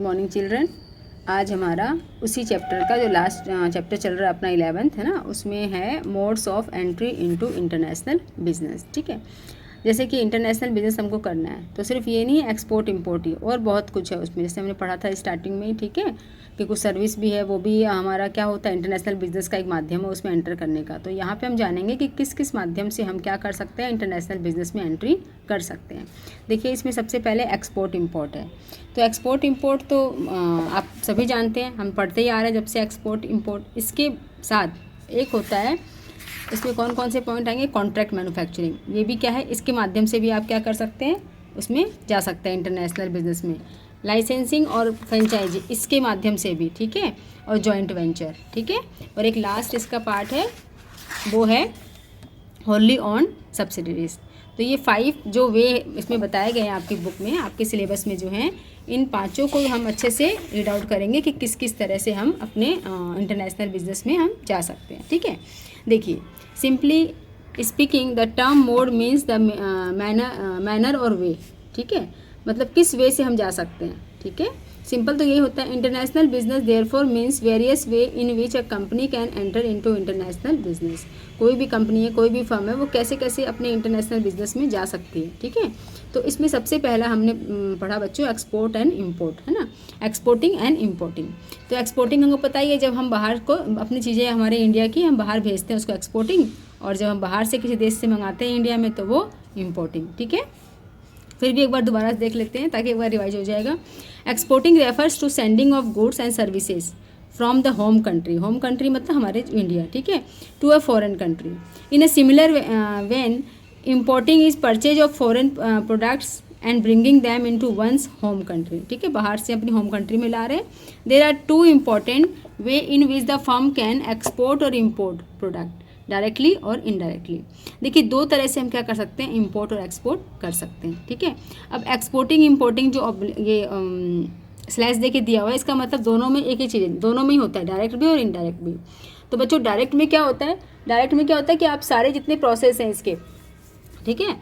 Morning children. आज हमारा उसी चैप्टर का जो लास्ट चैप्टर चल रहा है अपना 11th है ना, उसमें है modes of entry into international business. ठीक है, जैसे कि इंटरनेशनल बिजनेस हमको करना है तो सिर्फ ये नहीं है एक्सपोर्ट इंपोर्ट ही, और बहुत कुछ है उसमें। जैसे हमने पढ़ा था स्टार्टिंग में ही, ठीक है, कि कुछ सर्विस भी है, वो भी हमारा क्या होता है, इंटरनेशनल बिजनेस का एक माध्यम है उसमें एंटर करने का। तो यहाँ पे हम जानेंगे कि किस किस माध्यम से हम क्या कर सकते हैं, इंटरनेशनल बिजनेस में एंट्री कर सकते हैं। देखिए, इसमें सबसे पहले एक्सपोर्ट इंपोर्ट है। तो एक्सपोर्ट इंपोर्ट तो आप सभी जानते हैं, हम पढ़ते ही आ रहे हैं जब से एक्सपोर्ट इंपोर्ट। इसके साथ एक होता है, इसमें कौन कौन से पॉइंट आएंगे, कॉन्ट्रैक्ट मैन्युफैक्चरिंग। ये भी क्या है, इसके माध्यम से भी आप क्या कर सकते हैं, उसमें जा सकते हैं इंटरनेशनल बिजनेस में। लाइसेंसिंग और फ्रेंचाइजी, इसके माध्यम से भी, ठीक है, और जॉइंट वेंचर, ठीक है। और एक लास्ट इसका पार्ट है, वो है होली ऑन सब्सिडरीज। तो ये 5 जो वे इसमें बताए गए हैं आपकी बुक में, आपके सिलेबस में जो हैं, इन 5 को हम अच्छे से रीड आउट करेंगे कि किस किस तरह से हम अपने इंटरनेशनल बिजनेस में हम जा सकते हैं। ठीक है, देखिए, simply speaking the term mode means the manner और वे। ठीक है, मतलब किस वे से हम जा सकते हैं। ठीक है, सिंपल तो यही होता है। International business therefore means various way in which a company can enter into international business. कोई भी कंपनी है, कोई भी फर्म है, वो कैसे कैसे अपने इंटरनेशनल बिजनेस में जा सकती है। ठीक है, तो इसमें सबसे पहला हमने पढ़ा बच्चों एक्सपोर्ट एंड इंपोर्ट, है ना, एक्सपोर्टिंग एंड इंपोर्टिंग। तो एक्सपोर्टिंग हमको पता ही है, जब हम बाहर को अपनी चीज़ें हमारे इंडिया की हम बाहर भेजते हैं उसको एक्सपोर्टिंग, और जब हम बाहर से किसी देश से मंगाते हैं इंडिया में तो वो इंपोर्टिंग। ठीक है, फिर भी एक बार दोबारा देख लेते हैं ताकि एक बार रिवाइज हो जाएगा। Exporting refers to sending of goods and services from the home country, home country मतलब हमारे इंडिया, ठीक है, to a foreign country. In a similar way importing is purchase of foreign products and bringing them into one's home country. ठीक है, बाहर से अपनी home country में ला रहे हैं। There are 2 important way in which the firm can export और इम्पोर्ट प्रोडक्ट, डायरेक्टली और इनडायरेक्टली। देखिए, 2 तरह से हम क्या कर सकते हैं, इंपोर्ट और एक्सपोर्ट कर सकते हैं। ठीक है, अब एक्सपोर्टिंग इंपोर्टिंग जो ये स्लैश दे के दिया हुआ है, इसका मतलब दोनों में एक ही चीज़ है, दोनों में ही होता है, डायरेक्ट भी और इनडायरेक्ट भी। तो बच्चों, डायरेक्ट में क्या होता है, डायरेक्ट में क्या होता है कि आप सारे जितने प्रोसेस हैं इसके, ठीक है,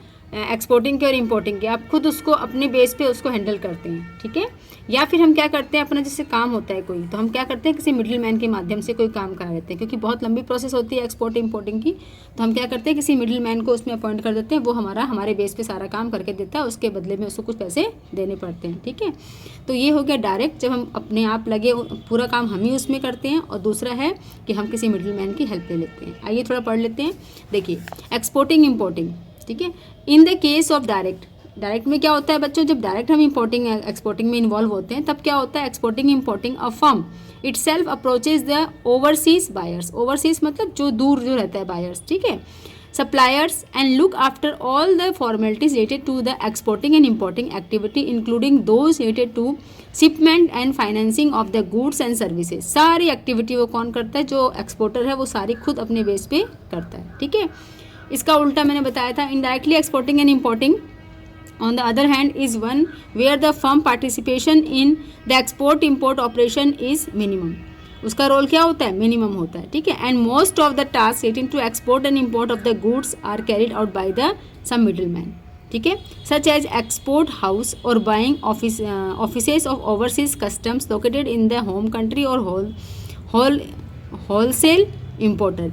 एक्सपोर्टिंग के और इंपोर्टिंग के, आप खुद उसको अपने बेस पे उसको हैंडल करते हैं। ठीक है, या फिर हम क्या करते हैं, अपना जैसे काम होता है कोई, तो हम क्या करते हैं, किसी मिडिल मैन के माध्यम से कोई काम करा देते हैं, क्योंकि बहुत लंबी प्रोसेस होती है एक्सपोर्ट इंपोर्टिंग की। तो हम क्या करते हैं, किसी मिडिल मैन को उसमें अपॉइंट कर देते हैं, वो हमारे बेस पे सारा काम करके देता है, उसके बदले में उसको कुछ पैसे देने पड़ते हैं। ठीक है, तो ये हो गया डायरेक्ट, जब हम अपने आप लगे पूरा काम हम ही उसमें करते हैं। और दूसरा है कि हम किसी मिडिल मैन की हेल्प ले लेते हैं। आइए थोड़ा पढ़ लेते हैं। देखिए, एक्सपोर्टिंग इंपोर्टिंग, ठीक है, in the case of direct, direct में क्या होता है बच्चों, जब डायरेक्ट हम इंपोर्टिंग एक्सपोर्टिंग में इन्वॉल्व होते हैं, तब क्या होता है, exporting importing a firm itself approaches the overseas buyers, overseas मतलब जो दूर जो रहता है बायर्स, ठीक है, suppliers, and look after all the formalities related to the exporting and importing activity including those related to shipment and financing of the goods and services. सारी activity वो कौन करता है, जो एक्सपोर्टर है वो सारी खुद अपने बेस पे करता है। ठीक है, इसका उल्टा मैंने बताया था, indirectly exporting and importing on the other hand is one where the firm participation in the export import operation is minimum, उसका रोल क्या होता है, मिनिमम होता है। ठीक है, and most of the task relating to export and import of the goods are carried out by the some middleman, ठीक है, such as export house or buying offices of overseas customs located in the home country or wholesale importer,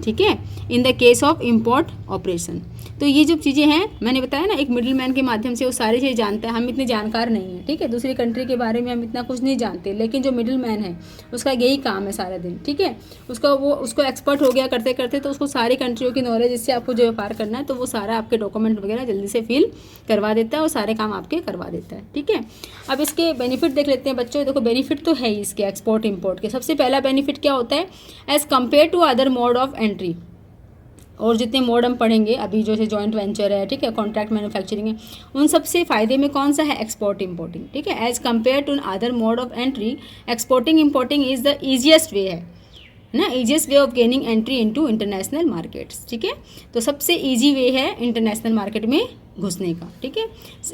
ठीक है, in the case of import operation. तो ये जो चीज़ें हैं मैंने बताया ना, एक मिडिल मैन के माध्यम से वो सारी चीज़ें जानता है, हम इतने जानकार नहीं हैं। ठीक है, दूसरी कंट्री के बारे में हम इतना कुछ नहीं जानते, लेकिन जो मिडिल मैन है उसका यही काम है सारा दिन। ठीक है, उसको एक्सपर्ट हो गया करते करते, तो उसको सारी कंट्रियों की नॉलेज, जिससे आपको जो व्यापार करना है, तो वो सारा आपके डॉक्यूमेंट वगैरह जल्दी से फिल करवा देता है और सारे काम आपके करवा देता है। ठीक है, अब इसके बेनिफिट देख लेते हैं बच्चों। देखो, बेनिफिट तो है ही इसके एक्सपोर्ट इम्पोर्ट के। सबसे पहला बेनिफिट क्या होता है, as compared to other mode of entry, और जितने मोड हम पढ़ेंगे अभी, जो है जॉइंट वेंचर है, ठीक है, कॉन्ट्रैक्ट मैन्युफैक्चरिंग है, उन सबसे फ़ायदे में कौन सा है, एक्सपोर्ट इंपोर्टिंग। ठीक है, as compared to other mode of entry, exporting importing is the easiest way है ना, easiest way of gaining entry into international markets. ठीक है, तो सबसे ईजी वे है इंटरनेशनल मार्केट में घुसने का। ठीक है,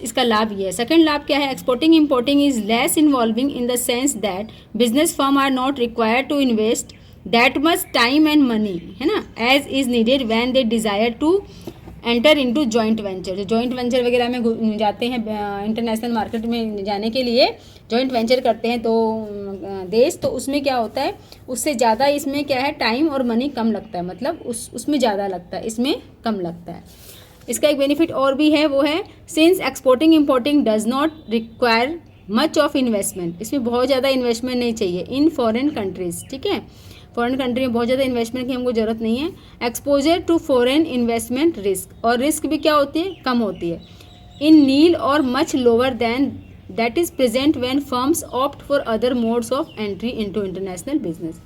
इसका लाभ ये है। सेकंड लाभ क्या है, exporting importing is less involving in the sense that business firm are not required to invest that much time and money, है ना, as is needed when they desire to enter into joint venture, जो joint venture वगैरह में जाते हैं international market में जाने के लिए जॉइंट वेंचर करते हैं तो देश, तो उसमें क्या होता है, उससे ज़्यादा इसमें क्या है, टाइम और मनी कम लगता है, मतलब उसमें ज़्यादा लगता है, इसमें कम लगता है। इसका एक बेनिफिट और भी है, वो है since exporting importing does not require much of investment, इसमें बहुत ज़्यादा इन्वेस्टमेंट नहीं चाहिए इन फॉरेन कंट्रीज़, ठीक है, फॉरेन कंट्री में बहुत ज़्यादा इन्वेस्टमेंट की हमको ज़रूरत नहीं है। Exposure to foreign investment risk, और रिस्क भी क्या होती है, कम होती है, इन नील और much lower than that is present when firms opt for other modes of entry into international business.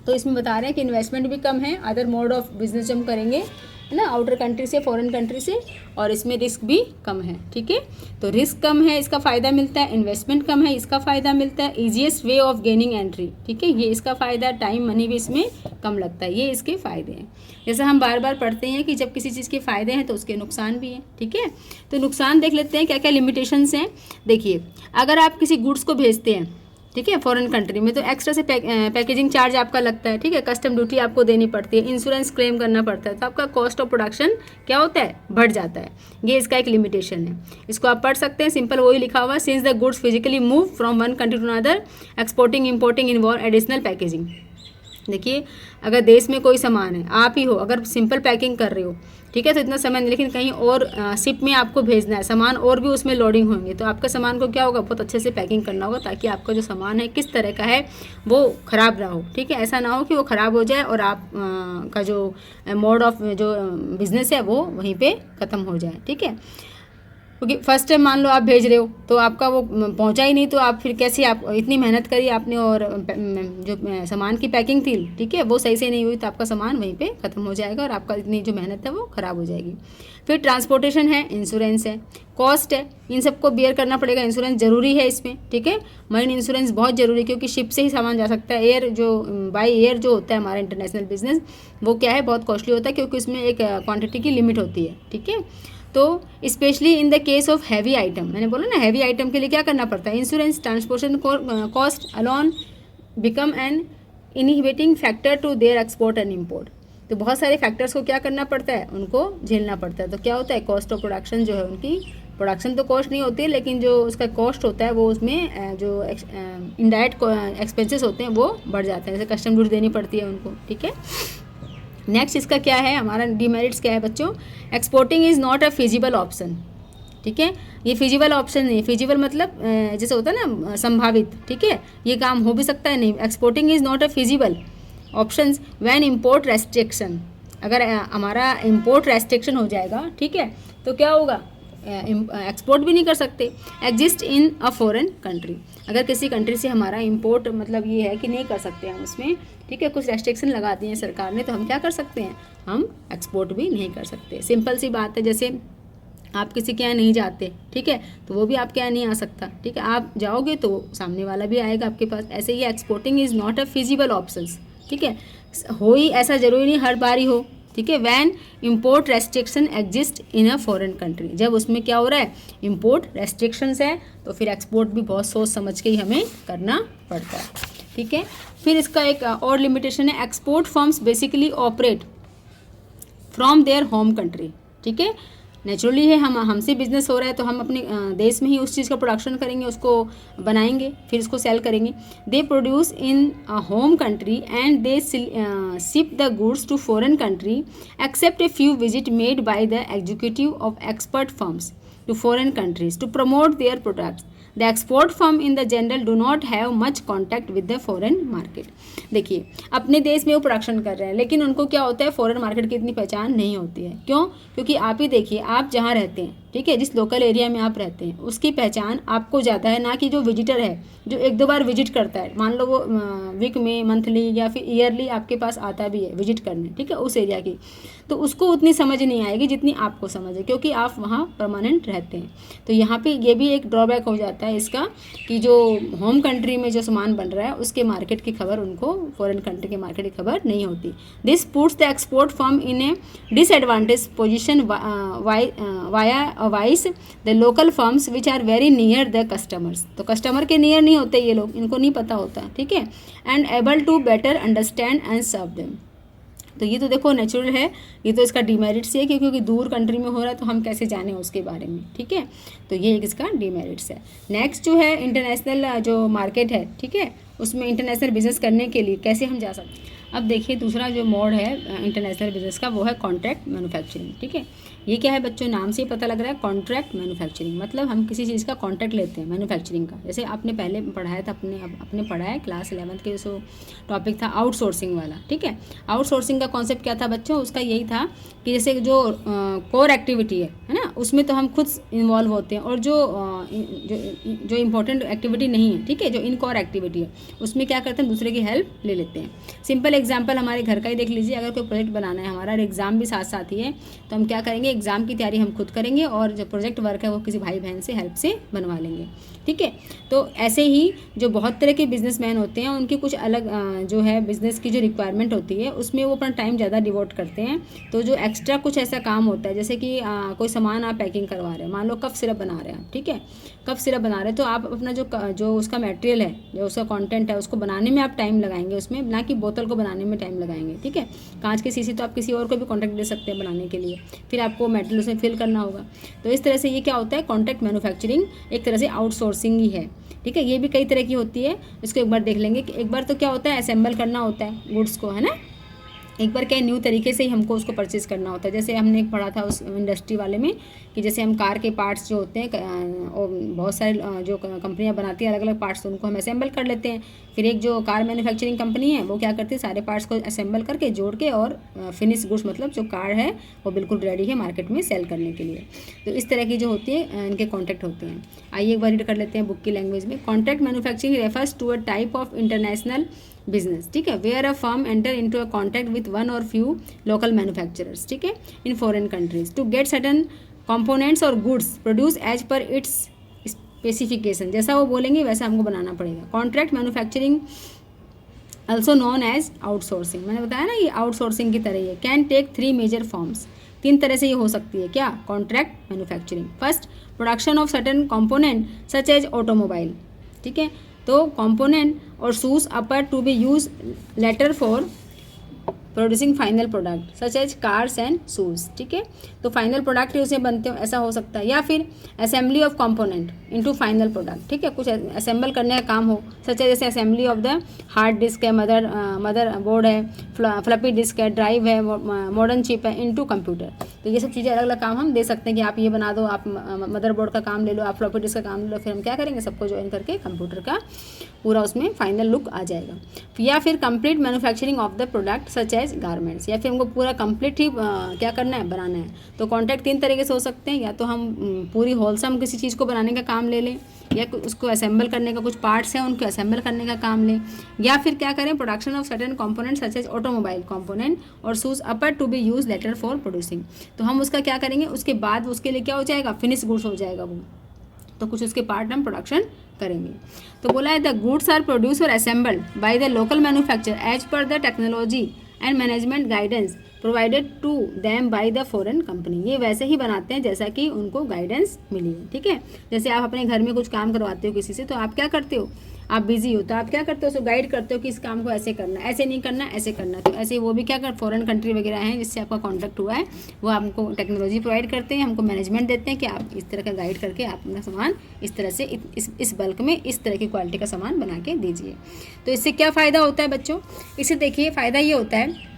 तो इसमें बता रहे हैं कि इन्वेस्टमेंट भी कम है अदर मोड ऑफ बिजनेस जो हम करेंगे, है ना, आउटर कंट्री से, फॉरेन कंट्री से, और इसमें रिस्क भी कम है, ठीक है। तो रिस्क कम है, इसका फ़ायदा मिलता है, इन्वेस्टमेंट कम है, इसका फ़ायदा मिलता है, easiest way of gaining entry, ठीक है, ये इसका फ़ायदा, टाइम मनी भी इसमें कम लगता है, ये इसके फ़ायदे हैं। जैसे हम बार बार पढ़ते हैं कि जब किसी चीज़ के फ़ायदे हैं तो उसके नुकसान भी हैं, ठीक है। तो नुकसान देख लेते हैं क्या क्या लिमिटेशंस हैं। देखिए, अगर आप किसी गुड्स को भेजते हैं, ठीक है, फॉरेन कंट्री में, तो एक्स्ट्रा से पैकेजिंग चार्ज आपका लगता है, ठीक है, कस्टम ड्यूटी आपको देनी पड़ती है, इंश्योरेंस क्लेम करना पड़ता है, तो आपका कॉस्ट ऑफ प्रोडक्शन क्या होता है, बढ़ जाता है, ये इसका एक लिमिटेशन है। इसको आप पढ़ सकते हैं, सिंपल वही लिखा हुआ, since the goods physically move from one country to another exporting importing involve additional packaging. देखिए, अगर देश में कोई सामान है, आप ही हो, अगर सिंपल पैकिंग कर रहे हो, ठीक है, तो इतना समय नहीं, लेकिन कहीं और शिप में आपको भेजना है सामान, और भी उसमें लोडिंग होंगे, तो आपका सामान को क्या होगा, बहुत अच्छे से पैकिंग करना होगा, ताकि आपका जो सामान है किस तरह का है वो ख़राब ना हो, ठीक है, ऐसा ना हो कि वो ख़राब हो जाए और आप का जो मोड ऑफ जो बिज़नेस है वो वहीं पर ख़त्म हो जाए, ठीक है। क्योंकि फर्स्ट टाइम मान लो आप भेज रहे हो तो आपका वो पहुंचा ही नहीं, तो आप फिर कैसे, आप इतनी मेहनत करी आपने और जो सामान की पैकिंग थी, ठीक है, वो सही से नहीं हुई, तो आपका सामान वहीं पे ख़त्म हो जाएगा और आपका इतनी जो मेहनत है वो ख़राब हो जाएगी। फिर ट्रांसपोर्टेशन है, इंश्योरेंस है, कॉस्ट है, इन सबको बियर करना पड़ेगा, इंश्योरेंस ज़रूरी है इसमें, ठीक है, मरीन इंश्योरेंस बहुत ज़रूरी है, क्योंकि शिप से ही सामान जा सकता है। एयर जो बाई एयर जो होता है हमारा इंटरनेशनल बिजनेस, वो क्या है, बहुत कॉस्टली होता है, क्योंकि इसमें एक क्वान्टिटी की लिमिट होती है, ठीक है। तो specially in the case of heavy item, मैंने बोला ना, हैवी आइटम के लिए क्या करना पड़ता है, insurance, transportation cost alone become an inhibiting factor to their export and import. तो बहुत सारे फैक्टर्स को क्या करना पड़ता है, उनको झेलना पड़ता है। तो क्या होता है, कॉस्ट ऑफ प्रोडक्शन जो है, उनकी प्रोडक्शन तो कॉस्ट नहीं होती है, लेकिन जो उसका कॉस्ट होता है वो उसमें जो इनडायरेक्ट एक्सपेंसेस होते हैं वो बढ़ जाते हैं, जैसे कस्टम ड्यूटी देनी पड़ती है उनको, ठीक है। नेक्स्ट इसका क्या है, हमारा डिमेरिट्स क्या है बच्चों, exporting is not a feasible option, ठीक है, ये फिजिबल ऑप्शन नहीं है, फिजिबल मतलब जैसे होता है ना संभावित, ठीक है, ये काम हो भी सकता है, नहीं, exporting is not a feasible options when import restriction, अगर हमारा इम्पोर्ट रेस्ट्रिक्शन हो जाएगा, ठीक है, तो क्या होगा, एक्सपोर्ट भी नहीं कर सकते। Exist in a foreign country, अगर किसी कंट्री से हमारा इंपोर्ट मतलब ये है कि नहीं कर सकते हम उसमें, ठीक है, कुछ रेस्ट्रिक्शन लगा दी है सरकार ने, तो हम क्या कर सकते हैं, हम एक्सपोर्ट भी नहीं कर सकते। सिंपल सी बात है, जैसे आप किसी के यहाँ नहीं जाते, ठीक है, तो वो भी आपके यहाँ नहीं आ सकता, ठीक है, आप जाओगे तो सामने वाला भी आएगा आपके पास। ऐसे ही exporting is not a feasible options, ठीक है, हो ही ऐसा ज़रूरी नहीं हर बार ही हो, ठीक है। When import restriction exist in a foreign country, जब उसमें क्या हो रहा है, इम्पोर्ट रेस्ट्रिक्शंस है, तो फिर एक्सपोर्ट भी बहुत सोच समझ के ही हमें करना पड़ता है, ठीक है। फिर इसका एक और लिमिटेशन है, export firms basically operate from their home country, ठीक है, नेचुरली है, हमसे बिजनेस हो रहा है तो हम अपने देश में ही उस चीज़ का प्रोडक्शन करेंगे, उसको बनाएंगे, फिर उसको सेल करेंगे। They produce in home country and they ship the goods to foreign country except a few visit made by the executive of export firms to foreign countries to promote their products. The export firm in the general do not have much contact with the foreign market. देखिए, अपने देश में वो production कर रहे हैं, लेकिन उनको क्या होता है, फॉरेन मार्केट की इतनी पहचान नहीं होती है। क्यों? क्योंकि आप ही देखिए, आप जहाँ रहते हैं, ठीक है, जिस लोकल एरिया में आप रहते हैं, उसकी पहचान आपको ज़्यादा है, ना कि जो विजिटर है, जो एक दो बार विजिट करता है, मान लो वो वीक में, मंथली या फिर ईयरली आपके पास आता भी है विजिट करने, ठीक है, उस एरिया की, तो उसको उतनी समझ नहीं आएगी जितनी आपको समझ है, क्योंकि आप वहाँ परमानेंट रहते हैं। तो यहाँ पे ये भी एक ड्रॉबैक हो जाता है इसका, कि जो होम कंट्री में जो सामान बन रहा है उसके मार्केट की खबर उनको फॉरेन कंट्री के मार्केट की खबर नहीं होती। This puts the export firm in a disadvantage position vice the local firms which are very near the customers. तो कस्टमर के नियर नहीं होते ये लोग, इनको नहीं पता होता, ठीक है, and able to better understand and serve them. तो ये तो देखो नेचुरल है, ये तो इसका डिमेरिट्स है क्योंकि दूर कंट्री में हो रहा है तो हम कैसे जाने उसके बारे में, ठीक है। तो ये एक इसका डिमेरिट्स है। नेक्स्ट जो है इंटरनेशनल जो मार्केट है, ठीक है, उसमें इंटरनेशनल बिजनेस करने के लिए कैसे हम जा सकते हैं। अब देखिए दूसरा जो मोड है इंटरनेशनल बिजनेस का वो है कॉन्ट्रैक्ट मैन्युफैक्चरिंग, ठीक है। ये क्या है बच्चों, नाम से ही पता लग रहा है कॉन्ट्रैक्ट मैन्युफैक्चरिंग, मतलब हम किसी चीज़ का कॉन्ट्रैक्ट लेते हैं मैन्युफैक्चरिंग का। जैसे आपने पहले पढ़ाया था, अपने पढ़ा है क्लास 11th के जो टॉपिक था आउटसोर्सिंग वाला, ठीक है। आउटसोर्सिंग का कॉन्सेप्ट क्या था बच्चों, उसका यही था कि जैसे जो कोर एक्टिविटी है ना, उसमें तो हम खुद इन्वॉल्व होते हैं, और जो इम्पोर्टेंट एक्टिविटी नहीं है, ठीक है, जो इनकोर एक्टिविटी है, उसमें क्या करते हैं, दूसरे की हेल्प ले लेते हैं। सिंपल एग्जांपल हमारे घर का ही देख लीजिए, अगर कोई प्रोजेक्ट बनाना है हमारा और एग्ज़ाम भी साथ साथ ही है, तो हम क्या करेंगे, एग्ज़ाम की तैयारी हम खुद करेंगे और जो प्रोजेक्ट वर्क है वो किसी भाई बहन से हेल्प से बनवा लेंगे, ठीक है। तो ऐसे ही जो बहुत तरह के बिजनेसमैन होते हैं उनकी कुछ अलग जो है बिज़नेस की जो रिक्वायरमेंट होती है उसमें वो अपना टाइम ज़्यादा डिवोट करते हैं। तो जो एक्स्ट्रा कुछ ऐसा काम होता है, जैसे कि कोई सामान आप पैकिंग करवा रहे हैं, मान लो कफ सिरप बना रहे हैं, ठीक है, कफ सिरप बना रहे हैं, तो आप अपना जो उसका मटेरियल है, जो उसका कंटेंट है, उसको बनाने में आप टाइम लगाएंगे उसमें, ना कि बोतल को बनाने में टाइम लगाएंगे, ठीक है। कांच की शीशी तो आप किसी और को भी कॉन्ट्रैक्ट दे सकते हैं बनाने के लिए, फिर आपको मटेरियल उसमें फिल करना होगा। तो इस तरह से ये क्या होता है, कॉन्ट्रैक्ट मैन्युफैक्चरिंग एक तरह से आउटसोर्सिंग ही है, ठीक है। ये भी कई तरह की होती है, इसको एक बार देख लेंगे कि एक बार तो क्या होता है, असेंबल करना होता है गुड्स को, है ना। एक बार क्या न्यू तरीके से ही हमको उसको परचेज करना होता है। जैसे हमने पढ़ा था उस इंडस्ट्री वाले में कि जैसे हम कार के पार्ट्स जो होते हैं और बहुत सारे जो कंपनियां बनाती हैं अलग अलग पार्ट्स, उनको हम असेंबल कर लेते हैं। फिर एक जो कार मैन्युफैक्चरिंग कंपनी है वो क्या करती है, सारे पार्ट्स को असेंबल करके जोड़ के और फिनिश गुड्स, मतलब जो कार है वो बिल्कुल रेडी है मार्केट में सेल करने के लिए। तो इस तरह की जो होती है इनके कॉन्ट्रैक्ट होते हैं। आइए एक बार रीड कर लेते हैं बुक की लैंग्वेज में। Contract manufacturing refers to a type of international business, ठीक है, where a firm enter into a contract with one or few local manufacturers, ठीक है, in foreign countries to get certain components or goods produce as per its specification. जैसा वो बोलेंगे वैसा हमको बनाना पड़ेगा। Contract manufacturing also known as outsourcing, मैंने बताया ना ये आउटसोर्सिंग की तरह ही है। कैन टेक 3 मेजर फॉर्म्स, 3 तरह से ये हो सकती है क्या, contract manufacturing. First, production of certain component such as automobile, ठीक है, तो कंपोनेंट और shoes upper to be use later for producing final product such as cars and shoes, ठीक है। तो फाइनल प्रोडक्ट ही उसे बनते हो, ऐसा हो सकता है। या फिर assembly of component into final product, ठीक है, कुछ असेंबल करने का काम हो, सच है जैसे assembly of the hard disk है, मदर बोर्ड है, फ्लपी डिस्क है, ड्राइव है, मॉडर्न चिप है, इनटू कंप्यूटर। तो ये सब चीज़ें अलग अलग काम हम दे सकते हैं कि आप ये बना दो, आप मदर बोर्ड का काम ले लो, आप फ्लॉपी डिस्क का काम ले लो, फिर हम क्या करेंगे, सबको ज्वाइन करके कंप्यूटर का पूरा उसमें फाइनल लुक आ जाएगा। या फिर complete manufacturing of the product such as garments, या फिर हमको पूरा कंप्लीट ही क्या करना है, बनाना है। तो कॉन्ट्रैक्ट 3 तरीके से हो सकते हैं, या तो हम पूरी होलसम किसी चीज़ को बनाने का काम ले लें, या उसको असेंबल करने का, कुछ पार्ट्स हैं उनको असेंबल करने का काम लें, या फिर क्या करें, production of certain component such as automobile component और shoes upper to be use later for producing. तो हम उसका क्या करेंगे, उसके बाद उसके लिए क्या हो जाएगा, फिनिश गुड्स हो जाएगा वो, तो कुछ उसके पार्ट हम प्रोडक्शन करेंगे। तो बोला है द गुड्स आर प्रोड्यूस और assembled by the local manufacturer as per the technology and management guidance provided to them by the foreign company. ये वैसे ही बनाते हैं जैसा कि उनको गाइडेंस मिली है, ठीक है। जैसे आप अपने घर में कुछ काम करवाते हो किसी से, तो आप क्या करते हो, आप बिजी हो तो आप क्या करते हो, उसको गाइड करते हो कि इस काम को ऐसे करना, ऐसे नहीं करना, ऐसे करना। तो ऐसे वो भी क्या कर, फॉरेन कंट्री वगैरह हैं जिससे आपका कॉन्टैक्ट हुआ है, वो आपको टेक्नोलॉजी प्रोवाइड करते हैं, हमको मैनेजमेंट देते हैं कि आप इस तरह का गाइड करके आप अपना सामान इस तरह से इस बल्क में इस तरह की क्वालिटी का सामान बना के दीजिए। तो इससे क्या फ़ायदा होता है बच्चों, इससे देखिए फ़ायदा ये होता है,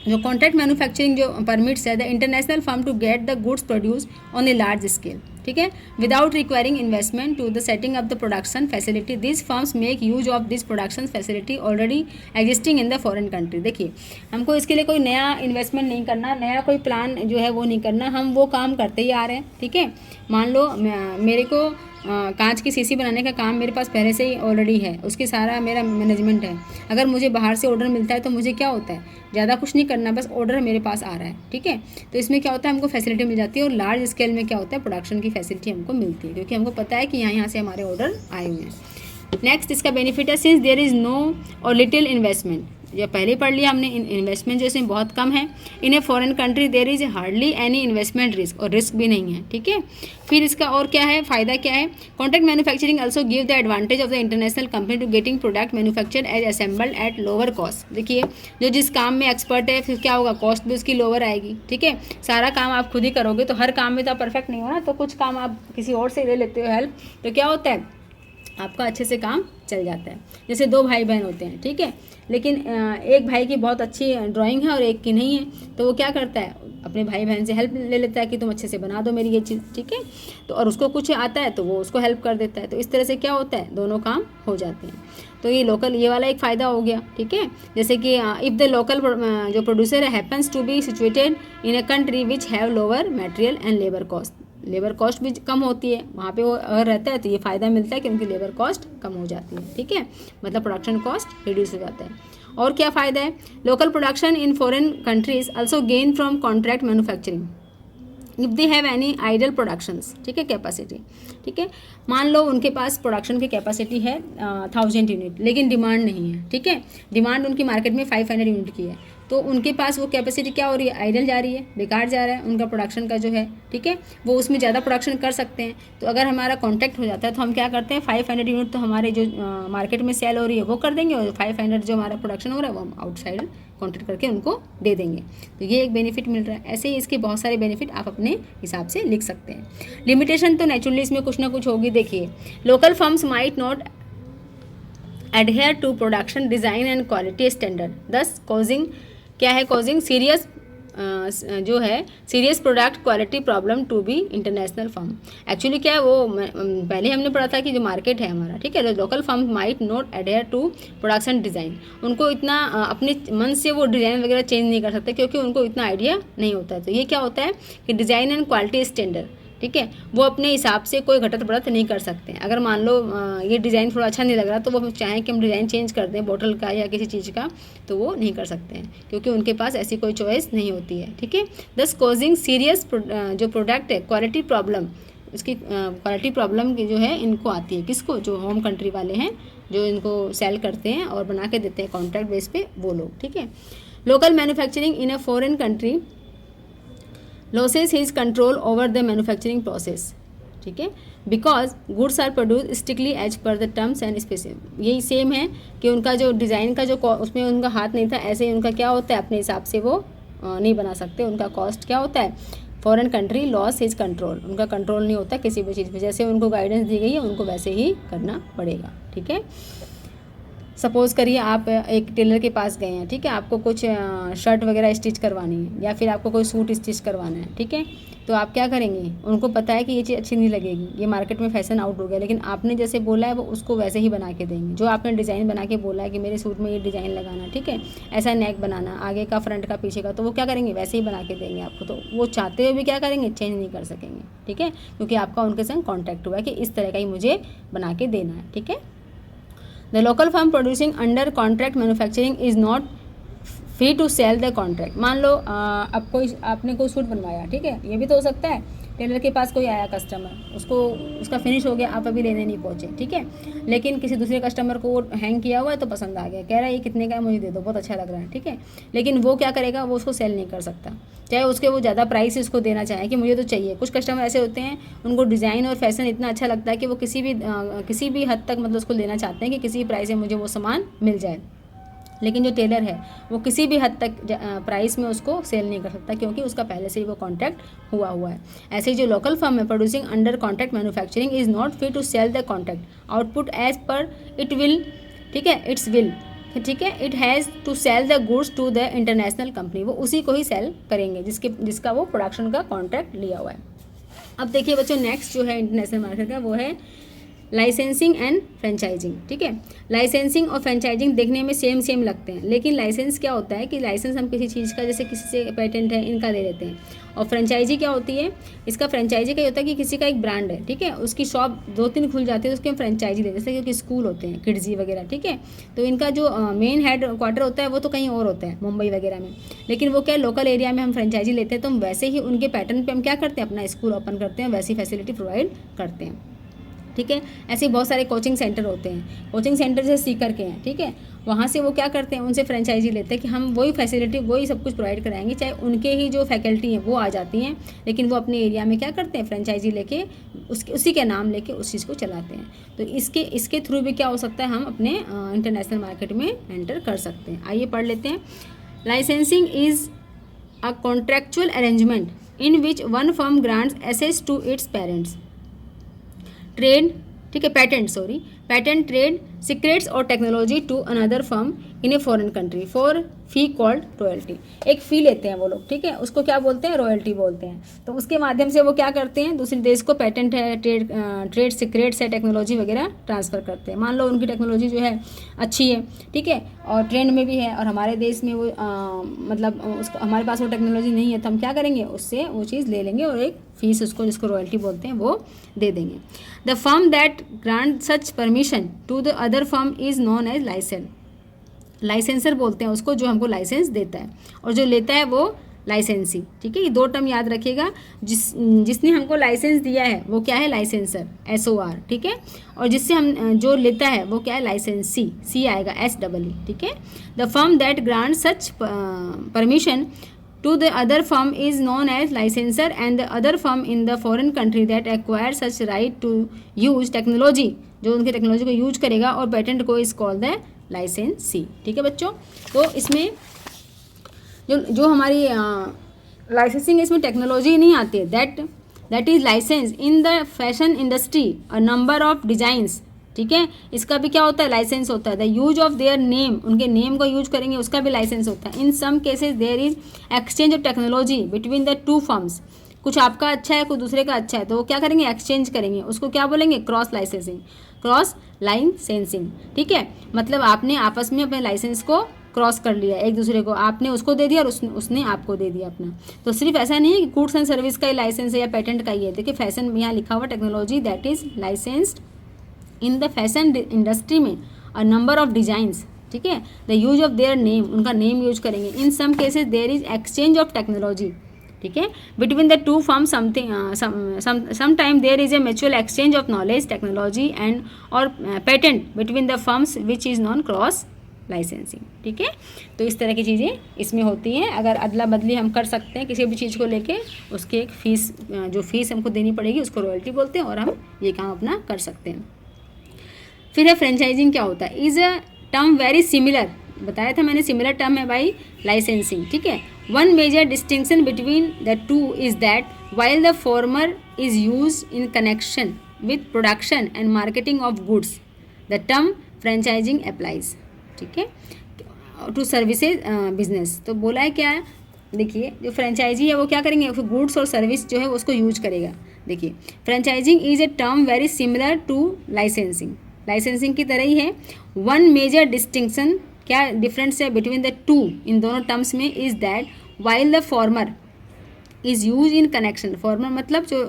जो कॉन्ट्रैक्ट मैन्युफैक्चरिंग जो परमिट्स है the international firm to get the goods produce on a large scale, ठीक है, without requiring investment to the setting up the production facility. This firms make use of this production facility already existing in the foreign country. देखिए हमको इसके लिए कोई नया investment नहीं करना, नया कोई प्लान जो है वो नहीं करना, हम वो काम करते ही आ रहे हैं, ठीक है। मान लो मेरे को कांच की शीशी बनाने का काम मेरे पास पहले से ही ऑलरेडी है, उसकी सारा मेरा मैनेजमेंट है। अगर मुझे बाहर से ऑर्डर मिलता है तो मुझे क्या होता है, ज़्यादा कुछ नहीं करना, बस ऑर्डर मेरे पास आ रहा है, ठीक है। तो इसमें क्या होता है, हमको फैसिलिटी मिल जाती है, और लार्ज स्केल में क्या होता है, प्रोडक्शन की फैसिलिटी हमको मिलती है, क्योंकि हमको पता है कि यहाँ से हमारे ऑर्डर आए हुए हैं। नेक्स्ट इसका बेनिफिट है, सिंस देयर इज़ नो और लिटिल इन्वेस्टमेंट, जो पहले पढ़ लिया हमने, इन्वेस्टमेंट जो इसमें बहुत कम है। In a foreign country there is hardly any investment risk, और रिस्क भी नहीं है, ठीक है। फिर इसका और क्या है, फ़ायदा क्या है, contract manufacturing also give the advantage of the international company to getting product manufactured as assembled at lower cost. देखिए जो जिस काम में एक्सपर्ट है फिर क्या होगा, कॉस्ट भी उसकी लोअर आएगी, ठीक है। सारा काम आप खुद ही करोगे तो हर काम में तो आप परफेक्ट नहीं हो ना, तो कुछ काम आप किसी और से ले लेते हो हेल्प, तो क्या होता है आपका अच्छे से काम चल जाता है। जैसे दो भाई बहन होते हैं, ठीक है, लेकिन एक भाई की बहुत अच्छी ड्राइंग है और एक की नहीं है, तो वो क्या करता है, अपने भाई बहन से हेल्प ले लेता है कि तुम अच्छे से बना दो मेरी ये चीज़, ठीक है। तो और उसको कुछ आता है तो वो उसको हेल्प कर देता है, तो इस तरह से क्या होता है, दोनों काम हो जाते हैं। तो ये लोकल, ये वाला एक फ़ायदा हो गया, ठीक है। जैसे कि इफ़ द लोकल जो producer happens to be situated in a country which have lower material and labour cost, labour cost भी कम होती है वहाँ पे वो अगर रहता है तो ये फ़ायदा मिलता है कि उनकी लेबर कॉस्ट कम हो जाती है, ठीक है, मतलब प्रोडक्शन कॉस्ट रिड्यूस हो जाता है। और क्या फ़ायदा है, local production in foreign countries also gain from contract manufacturing if they have any idle productions, ठीक है, कैपेसिटी, ठीक है। मान लो उनके पास प्रोडक्शन की कैपेसिटी है 1000 यूनिट, लेकिन डिमांड नहीं है, ठीक है, डिमांड उनकी मार्केट में 500 यूनिट की है, तो उनके पास वो कैपेसिटी क्या हो रही है, आइडल जा रही है, बेकार जा रहा है उनका प्रोडक्शन का जो है, ठीक है। वो उसमें ज़्यादा प्रोडक्शन कर सकते हैं, तो अगर हमारा कॉन्टैक्ट हो जाता है तो हम क्या करते हैं, 500 यूनिट तो हमारे जो मार्केट में सेल हो रही है वो कर देंगे, और 500 जो हमारा प्रोडक्शन हो रहा है वो हम आउटसाइड कॉन्ट्रैक्ट करके उनको दे देंगे, तो ये एक बेनिफिट मिल रहा है। ऐसे ही इसके बहुत सारे बेनिफिट आप अपने हिसाब से लिख सकते हैं। लिमिटेशन तो नेचुरली इसमें कुछ ना कुछ होगी। देखिए local firms might not adhere to production design and quality standard, thus causing क्या है, causing serious जो है serious product quality problem to be international firm. Actually क्या है, वो पहले हमने पढ़ा था कि जो मार्केट है हमारा, ठीक है, local firm might not adhere to production design, उनको इतना अपने मन से वो डिज़ाइन वगैरह चेंज नहीं कर सकते क्योंकि उनको इतना आइडिया नहीं होता है। तो ये क्या होता है कि डिज़ाइन एंड क्वालिटी स्टैंडर्ड, ठीक है, वो अपने हिसाब से कोई घटत बढ़त नहीं कर सकते। अगर मान लो ये डिज़ाइन थोड़ा अच्छा नहीं लग रहा तो वो चाहें कि हम डिज़ाइन चेंज कर दें बोतल का या किसी चीज़ का, तो वो नहीं कर सकते हैं क्योंकि उनके पास ऐसी कोई चॉइस नहीं होती है, ठीक है। दस कॉजिंग सीरियस जो प्रोडक्ट है क्वालिटी प्रॉब्लम, इसकी क्वालिटी प्रॉब्लम की जो है इनको आती है, किसको, जो होम कंट्री वाले हैं जो इनको सेल करते हैं और बना के देते हैं कॉन्ट्रैक्ट बेस पे वो लोग, ठीक है। Local manufacturing in a foreign country loses his control over the manufacturing process, ठीक है, because goods are produce strictly as per the terms and specific. यही सेम है कि उनका जो डिज़ाइन का जो उसमें उनका हाथ नहीं था, ऐसे ही उनका क्या होता है अपने हिसाब से वो नहीं बना सकते। उनका कॉस्ट क्या होता है, foreign country loss his control, उनका कंट्रोल नहीं होता किसी भी चीज़ पे, जैसे उनको गाइडेंस दी गई है उनको वैसे ही करना पड़ेगा, ठीक है। सपोज़ करिए आप एक टेलर के पास गए हैं, ठीक है, आपको कुछ शर्ट वगैरह स्टिच करवानी है या फिर आपको कोई सूट स्टिच करवाना है, ठीक है, तो आप क्या करेंगे, उनको पता है कि ये चीज़ अच्छी नहीं लगेगी, ये मार्केट में फैशन आउट हो गया, लेकिन आपने जैसे बोला है वो उसको वैसे ही बना के देंगे। जो आपने डिज़ाइन बना के बोला है कि मेरे सूट में ये डिज़ाइन लगाना, ठीक है, ऐसा नेक बनाना, आगे का, फ्रंट का, पीछे का, तो वो क्या करेंगे, वैसे ही बना के देंगे आपको। तो वो चाहते हुए भी क्या करेंगे, चेंज नहीं कर सकेंगे, ठीक है, क्योंकि आपका उनके संग कॉन्टैक्ट हुआ है कि इस तरह का ही मुझे बना के देना है, ठीक है। The local firm producing under contract manufacturing is not free to sell the contract। मान लो आपने कोई सूट बनवाया, ठीक है, ये भी तो हो सकता है, टेलर के पास कोई आया कस्टमर, उसको उसका फिनिश हो गया, आप अभी लेने नहीं पहुँचे, ठीक है, लेकिन किसी दूसरे कस्टमर को वो हैंग किया हुआ है तो पसंद आ गया, कह रहा है ये कितने का है, मुझे दे दो, बहुत अच्छा लग रहा है, ठीक है, लेकिन वो क्या करेगा, वो उसको सेल नहीं कर सकता, चाहे उसके वो ज़्यादा प्राइस उसको देना चाहे कि मुझे तो चाहिए। कुछ कस्टमर ऐसे होते हैं उनको डिज़ाइन और फैशन इतना अच्छा लगता है कि वो किसी भी हद तक मतलब उसको लेना चाहते हैं कि किसी प्राइस में मुझे वो सामान मिल जाए, लेकिन जो टेलर है वो किसी भी हद तक प्राइस में उसको सेल नहीं कर सकता क्योंकि उसका पहले से ही वो कॉन्ट्रैक्ट हुआ है। ऐसे ही जो लोकल फर्म है producing under contract manufacturing is not free to sell the contract output as per it will, ठीक है, इट्स विल, ठीक है, it has to sell the goods to the international company, वो उसी को ही सेल करेंगे जिसका वो प्रोडक्शन का कॉन्ट्रैक्ट लिया हुआ है। अब देखिए बच्चों, नेक्स्ट जो है इंटरनेशनल मार्केट का वो है लाइसेंसिंग एंड फ्रेंचाइजिंग, ठीक है। लाइसेंसिंग और फ्रेंचाइजिंग देखने में सेम लगते हैं, लेकिन लाइसेंस क्या होता है कि लाइसेंस हम किसी चीज़ का, जैसे किसी से पेटेंट है इनका ले लेते हैं, और फ्रेंचाइजी क्या होती है, इसका फ्रेंचाइजी क्या होता है कि किसी का एक ब्रांड है, ठीक है, उसकी शॉप 2-3 खुल जाती है तो उसके हम फ्रेंचाइजी देते हैं, जैसे क्योंकि स्कूल होते हैं किड्जी वगैरह, ठीक है, तो इनका जो मेन हेड क्वार्टर होता है वो तो कहीं और होता है मुंबई वगैरह में, लेकिन वो क्या लोकल एरिया में हम फ्रेंचाइजी लेते हैं तो हम वैसे ही उनके पैटर्न पर हम क्या करते हैं, अपना स्कूल ओपन करते हैं, वैसी फैसिलिटी प्रोवाइड करते हैं। ठीक है। ऐसे बहुत सारे कोचिंग सेंटर होते हैं, कोचिंग सेंटर जैसे सीकर के हैं, ठीक है। वहाँ से वो क्या करते हैं, उनसे फ्रेंचाइजी लेते हैं कि हम वही फैसिलिटी वही सब कुछ प्रोवाइड कराएंगे, चाहे उनके ही जो फैकल्टी हैं वो आ जाती हैं, लेकिन वो अपने एरिया में क्या करते हैं, फ्रेंचाइजी लेके उसी के नाम लेके उस चीज़ को चलाते हैं। तो इसके थ्रू भी क्या हो सकता है, हम अपने इंटरनेशनल मार्केट में एंटर कर सकते हैं। आइए पढ़ लेते हैं। Licensing is a contractual arrangement in which one firm grants access to its parents trade, ठीक है, पैटेंट, ट्रेड सीक्रेट्स और technology to another firm in a foreign country for fee called royalty. एक फ़ी लेते हैं वो लोग, ठीक है, उसको क्या बोलते हैं, रॉयल्टी बोलते हैं। तो उसके माध्यम से वो क्या करते हैं, दूसरे देश को पैटेंट है, ट्रेड सीक्रेट्स है, टेक्नोलॉजी वगैरह ट्रांसफ़र करते हैं। मान लो उनकी टेक्नोलॉजी जो है अच्छी है, ठीक है, और ट्रेंड में भी है, और हमारे देश में वो मतलब उसको हमारे पास वो टेक्नोलॉजी नहीं है, तो हम क्या करेंगे, उससे वो चीज़ ले लेंगे और एक फ़ीस उसको, जिसको रॉयल्टी बोलते हैं, वो दे देंगे। The firm that grant such permission to the other firm is known as licensor बोलते हैं उसको, जो हमको लाइसेंस देता है, और जो लेता है वो लाइसेंसी, ठीक है। ये दो टर्म याद रखिएगा। जिसने हमको लाइसेंस दिया है वो क्या है, लाइसेंसर, SOR, ठीक है, और जिससे हम जो लेता है वो क्या है, लाइसेंसी, C आएगा, SEE, ठीक है। The firm that grant such permission to the other firm is known as licensor, and the other firm in the foreign country that acquires such right to use technology, जो उनके technology को use करेगा और patent को is called the लाइसेंसी, ठीक है बच्चों। तो इसमें जो हमारी लाइसेंसिंग है, इसमें टेक्नोलॉजी नहीं आती है, that is license in the fashion industry a number of designs, ठीक है। इसका भी क्या होता है, लाइसेंस होता है। The use of their name, उनके नेम को यूज करेंगे, उसका भी लाइसेंस होता है। In some cases there is exchange of technology between the two firms, कुछ आपका अच्छा है, कुछ दूसरे का अच्छा है, तो वो क्या करेंगे, एक्सचेंज करेंगे, उसको क्या बोलेंगे, क्रॉस लाइसेंसिंग, ठीक है। मतलब आपने आपस में अपने लाइसेंस को क्रॉस कर लिया, एक दूसरे को, आपने उसको दे दिया और उसने आपको दे दिया अपना। तो सिर्फ ऐसा नहीं है कि गुड्स एंड सर्विस का ही लाइसेंस है या पेटेंट का ही है। देखिए फैशन में यहाँ लिखा हुआ technology that is licensed in the fashion industry में अ नंबर ऑफ डिजाइंस, ठीक है। The use of their name, उनका नेम यूज करेंगे। In some cases there is exchange of technology, ठीक है, between the two firm, some time there is a mutual exchange of knowledge, technology and or patent between the firms which is known cross licensing, ठीक है। तो इस तरह की चीज़ें इसमें होती हैं। अगर अदला बदली हम कर सकते हैं किसी भी चीज़ को लेके, उसके एक फ़ीस, जो फ़ीस हमको देनी पड़ेगी उसको रॉयल्टी बोलते हैं, और हम ये काम अपना कर सकते हैं। फिर है फ्रेंचाइजिंग, क्या होता है, is a term very similar, बताया था मैंने, सिमिलर टर्म है भाई लाइसेंसिंग, ठीक है। One major distinction between the two is that while the former is use in connection with production and marketing of goods the term franchising applies, ठीक है, to services business. तो बोला है क्या है, देखिए जो फ्रेंचाइजी है वो क्या करेंगे, गुड्स और सर्विस जो है उसको यूज करेगा। देखिए franchising is a term very similar to licensing की तरह ही है। वन मेजर डिस्टिंक्शन, क्या डिफरेंस है बिटवीन द टू, इन दोनों टर्म्स में, is that while the former is use in connection, former मतलब जो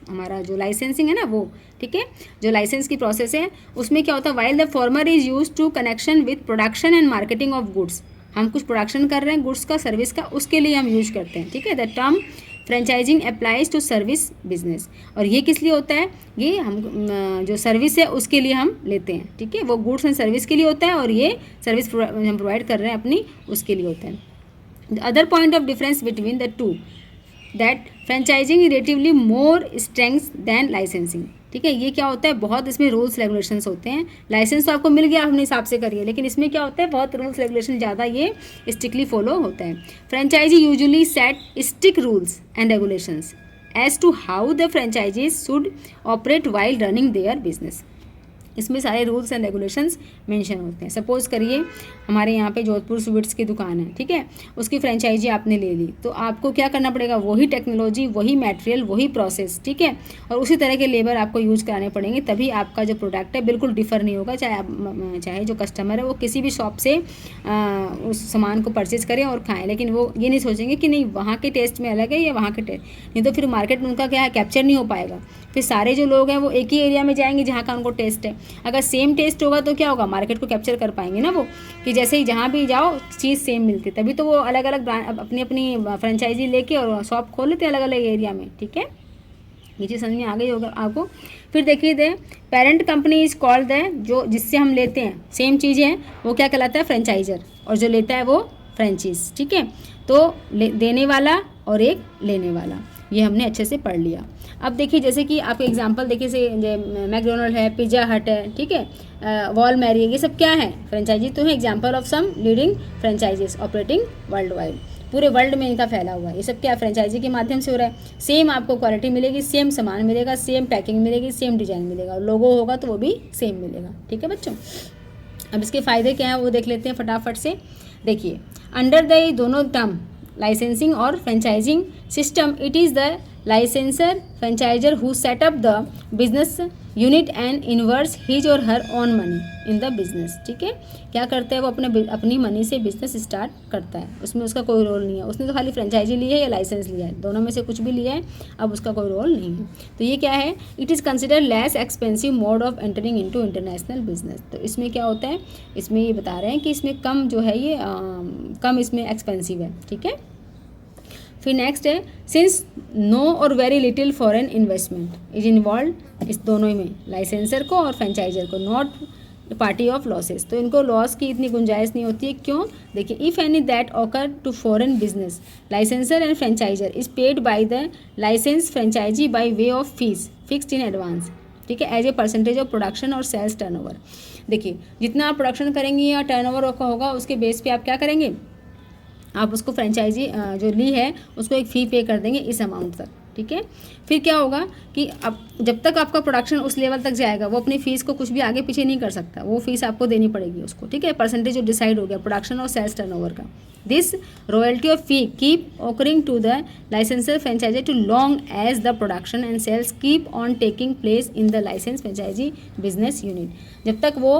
हमारा जो लाइसेंसिंग है ना वो, ठीक है, जो लाइसेंस की प्रोसेस है उसमें क्या होता है, while the former is use to connection with production and marketing of goods, हम कुछ प्रोडक्शन कर रहे हैं गुड्स का, सर्विस का, उसके लिए हम यूज करते हैं, ठीक है। The term franchising applies to service business, और ये किस लिए होता है, ये हम जो सर्विस है उसके लिए हम लेते हैं, ठीक है, वो गुड्स एंड सर्विस के लिए होता है, और ये सर्विस हम प्रोवाइड कर रहे हैं अपनी, उसके लिए होता है। The other point of difference between the two that franchising relatively more strengths than licensing, ठीक है। ये क्या होता है, बहुत इसमें रूल्स रेगुलेशंस होते हैं। लाइसेंस तो आपको मिल गया, अपने हिसाब से करिए, लेकिन इसमें क्या होता है, बहुत रूल्स रेगुलेशन ज़्यादा ये स्ट्रिक्टली फॉलो होता है। Franchisee usually set strict rules and regulations as to how the franchisees should operate while running their business, इसमें सारे रूल्स एंड रेगुलेशंस मेंशन होते हैं। सपोज करिए हमारे यहाँ पे जोधपुर स्वीट्स की दुकान है, ठीक है, उसकी फ्रेंचाइजी आपने ले ली, तो आपको क्या करना पड़ेगा, वही टेक्नोलॉजी, वही मटेरियल, वही प्रोसेस, ठीक है, और उसी तरह के लेबर आपको यूज कराने पड़ेंगे, तभी आपका जो प्रोडक्ट है बिल्कुल डिफर नहीं होगा। चाहे जो कस्टमर है वो किसी भी शॉप से उस सामान को परचेज करें और खाएँ, लेकिन वो ये नहीं सोचेंगे कि नहीं वहाँ के टेस्ट में अलग है या वहाँ के टेस्ट, नहीं तो फिर मार्केट में उनका क्या है, कैप्चर नहीं हो पाएगा। फिर सारे जो लोग हैं वो एक ही एरिया में जाएंगे जहाँ का उनको टेस्ट है। अगर सेम टेस्ट होगा तो क्या होगा, मार्केट को कैप्चर कर पाएंगे ना वो, कि जैसे ही जहाँ भी जाओ चीज़ सेम मिलती, तभी तो वो अलग अलग ब्रांड अपनी अपनी फ्रेंचाइजी लेके और शॉप खोल लेते हैं अलग अलग एरिया में, ठीक है। ये चीज़ समझ में आ गई होगा आपको। फिर देखिए the parent company is called the, जो जिससे हम लेते हैं सेम चीज़ है वो क्या कहलाता है, फ्रेंचाइजर, और जो लेता है वो फ्रेंचाइज, ठीक है। तो देने वाला और एक लेने वाला, ये हमने अच्छे से पढ़ लिया। अब देखिए जैसे कि आपको एग्जांपल देखिए से मैकडोनल्ड है, पिज़्ज़ा हट है, ठीक है, वॉल मैरी, ये सब क्या है, फ्रेंचाइजी तो है। Example of some leading franchisees operating world wide, पूरे वर्ल्ड में इनका फैला हुआ है। ये सब क्या फ्रेंचाइजी के माध्यम से हो रहा है। सेम आपको क्वालिटी मिलेगी, सेम सामान मिलेगा, सेम पैकिंग मिलेगी, सेम डिजाइन मिलेगा, और लोगो होगा तो वो भी सेम मिलेगा, ठीक है बच्चों। अब इसके फ़ायदे क्या हैं वो देख लेते हैं फटाफट से। देखिए अंडर द दोनों टर्म लाइसेंसिंग और franchising system, it is the licensor franchisor who set up the business unit and invests his or her own money in the business, ठीक है। क्या करता है वो अपनी मनी से बिजनेस स्टार्ट करता है, उसमें उसका कोई रोल नहीं है। उसने तो खाली फ्रेंचाइजी ली है या लाइसेंस लिया है, दोनों में से कुछ भी लिया है, अब उसका कोई रोल नहीं है। तो ये क्या है, it is consider less expensive mode of entering into international business. तो इसमें क्या होता है, इसमें ये बता रहे हैं कि इसमें कम जो है ये कम इसमें एक्सपेंसिव है, ठीक है। फिर नेक्स्ट है सिंस नो और very little foreign investment is involve, इस दोनों में लाइसेंसर को और फ्रेंचाइजर को, नॉट पार्टी ऑफ लॉसेस, तो इनको लॉस की इतनी गुंजाइश नहीं होती है। क्यों, देखिए if any that occur to foreign business licensor and franchiser is paid by the license franchisee by way of fees fixed in advance, ठीक है, as a percentage of production और सेल्स टर्नओवर। देखिए जितना आप प्रोडक्शन करेंगे या turnover का होगा उसके बेस पे आप क्या करेंगे, आप उसको फ्रेंचाइजी जो ली है उसको एक फ़ी पे कर देंगे इस अमाउंट तक, ठीक है। फिर क्या होगा कि अब जब तक आपका प्रोडक्शन उस लेवल तक जाएगा वो अपनी फ़ीस को कुछ भी आगे पीछे नहीं कर सकता, वो फीस आपको देनी पड़ेगी उसको, ठीक है। परसेंटेज जो डिसाइड हो गया प्रोडक्शन और सेल्स टर्नओवर का। This royalty of fee keep occurring to the licensor franchisee to long as the production and sales keep on taking place in the license franchisee business unit. जब तक वो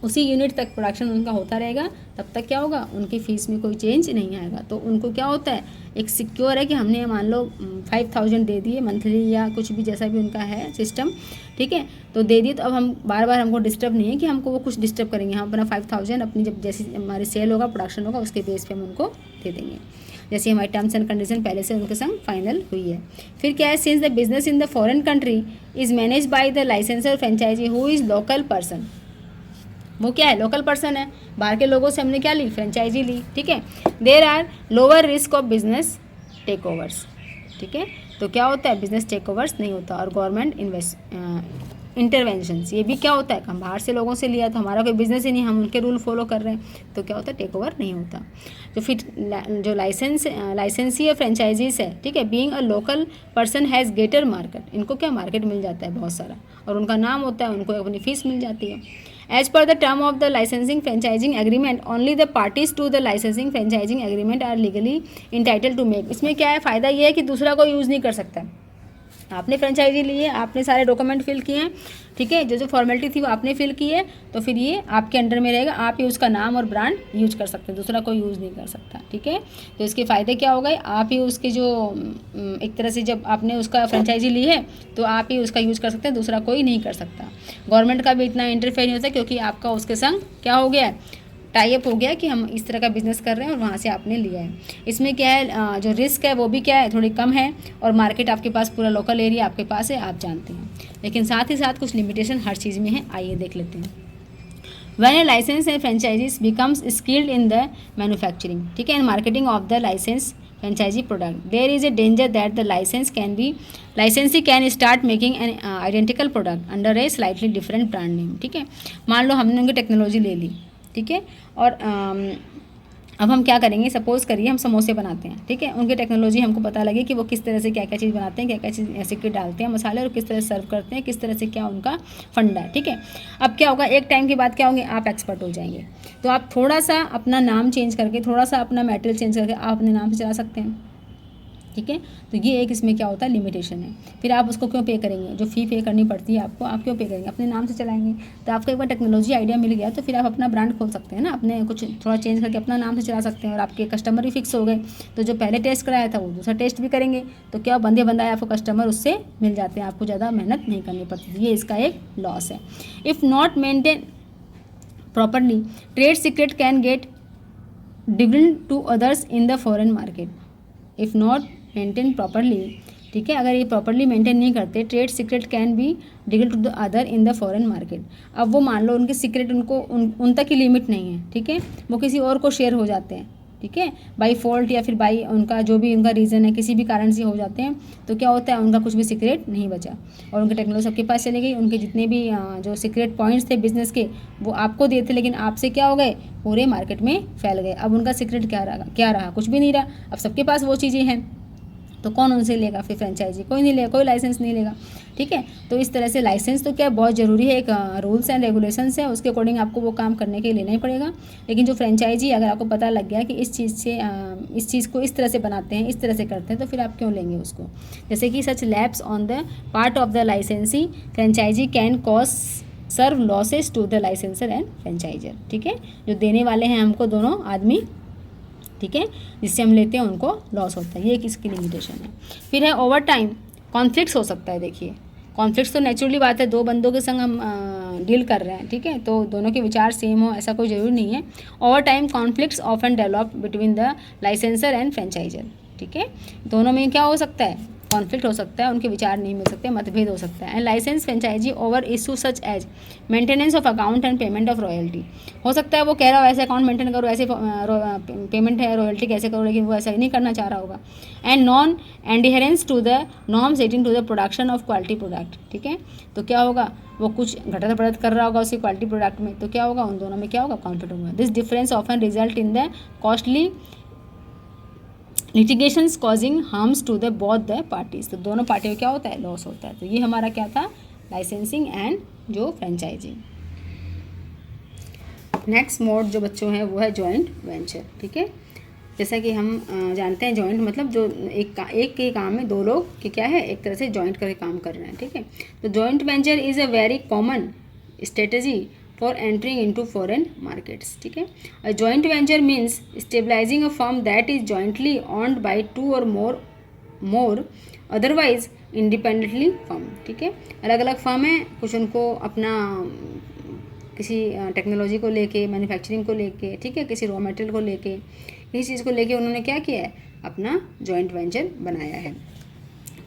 उसी unit तक production उनका होता रहेगा तब तक क्या होगा, उनकी फ़ीस में कोई चेंज नहीं आएगा। तो उनको क्या होता है, एक सिक्योर है कि हमने मान लो 5000 दे दिए मंथली या कुछ भी जैसा भी उनका है सिस्टम, ठीक है, तो दे दिए। तो अब हम बार बार हमको डिस्टर्ब नहीं है कि हमको वो कुछ डिस्टर्ब करेंगे, हम अपना 5000 अपनी जब जैसी हमारी सेल होगा प्रोडक्शन होगा उसके बेस पे हम उनको दे देंगे, जैसे हमारी टर्म्स एंड कंडीशन पहले से उनके संग फाइनल हुई है। फिर क्या है, since the business in the foreign country is manage by the licensor franchisee who is local person, वो क्या है, लोकल पर्सन है, बाहर के लोगों से हमने क्या ली, फ्रेंचाइजी ली, ठीक है। There are lower risk of business take overs, ठीक है। तो क्या होता है, बिजनेस टेक ओवर्स नहीं होता, और गवर्नमेंट इंटरवेंशंस, ये भी क्या होता है, हम बाहर से लोगों से लिया तो हमारा कोई बिजनेस ही नहीं, हम उनके रूल फॉलो कर रहे हैं, तो क्या होता है, टेक ओवर नहीं होता। तो फिर जो लाइसेंसी या फ्रेंचाइजीज है, ठीक है, being a local person has greater market, इनको क्या मार्केट मिल जाता है बहुत सारा, और उनका नाम होता है, उनको अपनी फीस मिल जाती है। As per the term of the licensing franchising agreement, only the parties to the licensing franchising agreement are legally entitled to make। इसमें क्या है, फ़ायदा ये है कि दूसरा कोई यूज़ नहीं कर सकता। आपने फ्रेंचाइजी ली है, आपने सारे डॉक्यूमेंट फिल किए हैं, ठीक है, जो जो फॉर्मेलिटी थी वो आपने फिल की है, तो फिर ये आपके अंडर में रहेगा, आप ही उसका नाम और ब्रांड यूज कर सकते हैं, दूसरा कोई यूज़ नहीं कर सकता, ठीक है। तो इसके फ़ायदे क्या हो गए, आप ही उसके जो एक तरह से जब आपने उसका फ्रेंचाइजी ली है तो आप ही उसका यूज़ कर सकते हैं, दूसरा कोई नहीं कर सकता। गवर्नमेंट का भी इतना इंटरफेयर नहीं होता क्योंकि आपका उसके संग क्या हो गया है, टाई अप हो गया कि हम इस तरह का बिजनेस कर रहे हैं और वहाँ से आपने लिया है। इसमें क्या है, जो रिस्क है वो भी क्या है, थोड़ी कम है, और मार्केट आपके पास पूरा लोकल एरिया आपके पास है, आप जानते हैं, लेकिन साथ ही साथ कुछ लिमिटेशन हर चीज़ में है, आइए देख लेते हैं। When a license and franchises becomes skilled in the manufacturing, ठीक है, and marketing of the license franchisee product, there is a danger that the licensee can start making an identical product under a slightly different brand name, ठीक है। मान लो हमने उनकी technology ले ली, ठीक है, और अब हम क्या करेंगे, सपोज़ करिए हम समोसे बनाते हैं, ठीक है, उनकी टेक्नोलॉजी हमको पता लगे कि वो किस तरह से क्या क्या चीज़ बनाते हैं, क्या क्या चीज़ सीक्रेट डालते हैं मसाले, और किस तरह से सर्व करते हैं, किस तरह से क्या उनका फंडा है, ठीक है। अब क्या होगा, एक टाइम के बाद क्या होंगे, आप एक्सपर्ट हो जाएंगे, तो आप थोड़ा सा अपना नाम चेंज करके, थोड़ा सा अपना मटेरियल चेंज करके आप अपने नाम से चला सकते हैं, ठीक है। तो ये एक इसमें क्या होता है, लिमिटेशन है। फिर आप उसको क्यों पे करेंगे, जो फ़ी पे करनी पड़ती है आपको, आप क्यों पे करेंगे, अपने नाम से चलाएंगे। तो आपको एक बार टेक्नोलॉजी आइडिया मिल गया तो फिर आप अपना ब्रांड खोल सकते हैं ना, अपने कुछ थोड़ा चेंज करके अपना नाम से चला सकते हैं, और आपके कस्टमर भी फिक्स हो गए, तो जो पहले टेस्ट कराया था वो दूसरा टेस्ट भी करेंगे, तो क्या बंदे बंदा आपको कस्टमर उससे मिल जाते हैं, आपको ज़्यादा मेहनत नहीं करनी पड़ती। ये इसका एक लॉस है। If not maintain properly, trade secret can get dividend to others in the foreign market. If not maintained properly, ठीक है। अगर ये प्रॉपरली मेंटेन नहीं करते, ट्रेड सीक्रेट कैन बी डिगल to the other in the foreign market. अब वो मान लो उनके सीक्रेट उन तक की लिमिट नहीं है, ठीक है, वो किसी और को शेयर हो जाते हैं, ठीक है, बाई फॉल्ट या फिर बाई उनका जो भी उनका रीज़न है, किसी भी कारण से हो जाते हैं, तो क्या होता है, उनका कुछ भी सीक्रेट नहीं बचा और उनकी टेक्नोलॉजी सबके पास चली गई। उनके जितने भी जो सीक्रेट पॉइंट्स थे बिजनेस के, वो आपको दिए थे, लेकिन आपसे क्या हो गए, पूरे मार्केट में फैल गए। अब उनका सीक्रेट क्या रहा, कुछ भी नहीं रहा। अब सबके पास वो चीज़ें हैं, तो कौन उनसे लेगा फिर फ्रेंचाइजी? कोई नहीं लेगा, कोई लाइसेंस नहीं लेगा, ठीक है। तो इस तरह से लाइसेंस तो क्या बहुत ज़रूरी है, एक रूल्स एंड रेगुलेशंस है, उसके अकॉर्डिंग आपको वो काम करने के लिए लेना ही पड़ेगा। लेकिन जो फ्रेंचाइजी, अगर आपको पता लग गया कि इस चीज़ को इस तरह से बनाते हैं, इस तरह से करते हैं, तो फिर आप क्यों लेंगे उसको? जैसे कि such lapse on the part of the licensee franchisee can cause severe losses to the licensor and franchisor, ठीक है। जो देने वाले हैं हमको दोनों आदमी, ठीक है, जिससे हम लेते हैं उनको लॉस होता है, ये किसकी लिमिटेशन है। फिर है ओवर टाइम कॉन्फ्लिक्ट्स हो सकता है। देखिए कॉन्फ्लिक्ट्स तो नेचुरली बात है, दो बंदों के संग हम डील कर रहे हैं, ठीक है, तो दोनों के विचार सेम हो ऐसा कोई ज़रूरी नहीं है। Over time conflicts often develop between the licensor and franchisor, ठीक है, दोनों में क्या हो सकता है, कॉन्फ्लिक्ट हो सकता है, उनके विचार नहीं मिल सकते, मतभेद हो सकता है। And licence franchisee over issue such as maintenance of account and payment of royalty. हो सकता है वो कह रहा हो ऐसे अकाउंट मेंटेन करो, ऐसे पेमेंट है, रॉयल्टी कैसे करो, लेकिन वो ऐसा ही नहीं करना चाह रहा होगा। And non adherence to the norms relating to the production of quality product, ठीक है, तो क्या होगा, वो कुछ घटत बढ़त कर रहा होगा उसकी क्वालिटी प्रोडक्ट में, तो क्या होगा, उन दोनों में क्या होगा, कॉन्फ्लिक्ट होगा। This difference often result in the costly litigations causing harms to the both the parties. तो दोनों पार्टियों क्या होता है, लॉस होता है। तो ये हमारा क्या था, लाइसेंसिंग एंड जो फ्रेंचाइजिंग। नेक्स्ट मोड जो बच्चों है वो है जॉइंट वेंचर, ठीक है। जैसा कि हम जानते हैं जॉइंट मतलब जो एक के काम में दो लोग के क्या है, एक तरह से जॉइंट करके काम कर रहे हैं, ठीक है। तो joint venture is a very common strategy for entering into foreign markets, ठीक है। A joint venture means stabilizing a firm that is jointly owned by two or more otherwise independently firm, ठीक है। अलग अलग फर्म है, कुछ उनको अपना किसी टेक्नोलॉजी को लेके, मैन्युफैक्चरिंग को लेके, ठीक है, किसी रॉ मटेरियल को लेके, किसी चीज़ को लेके उन्होंने क्या किया है, अपना जॉइंट वेंचर बनाया है।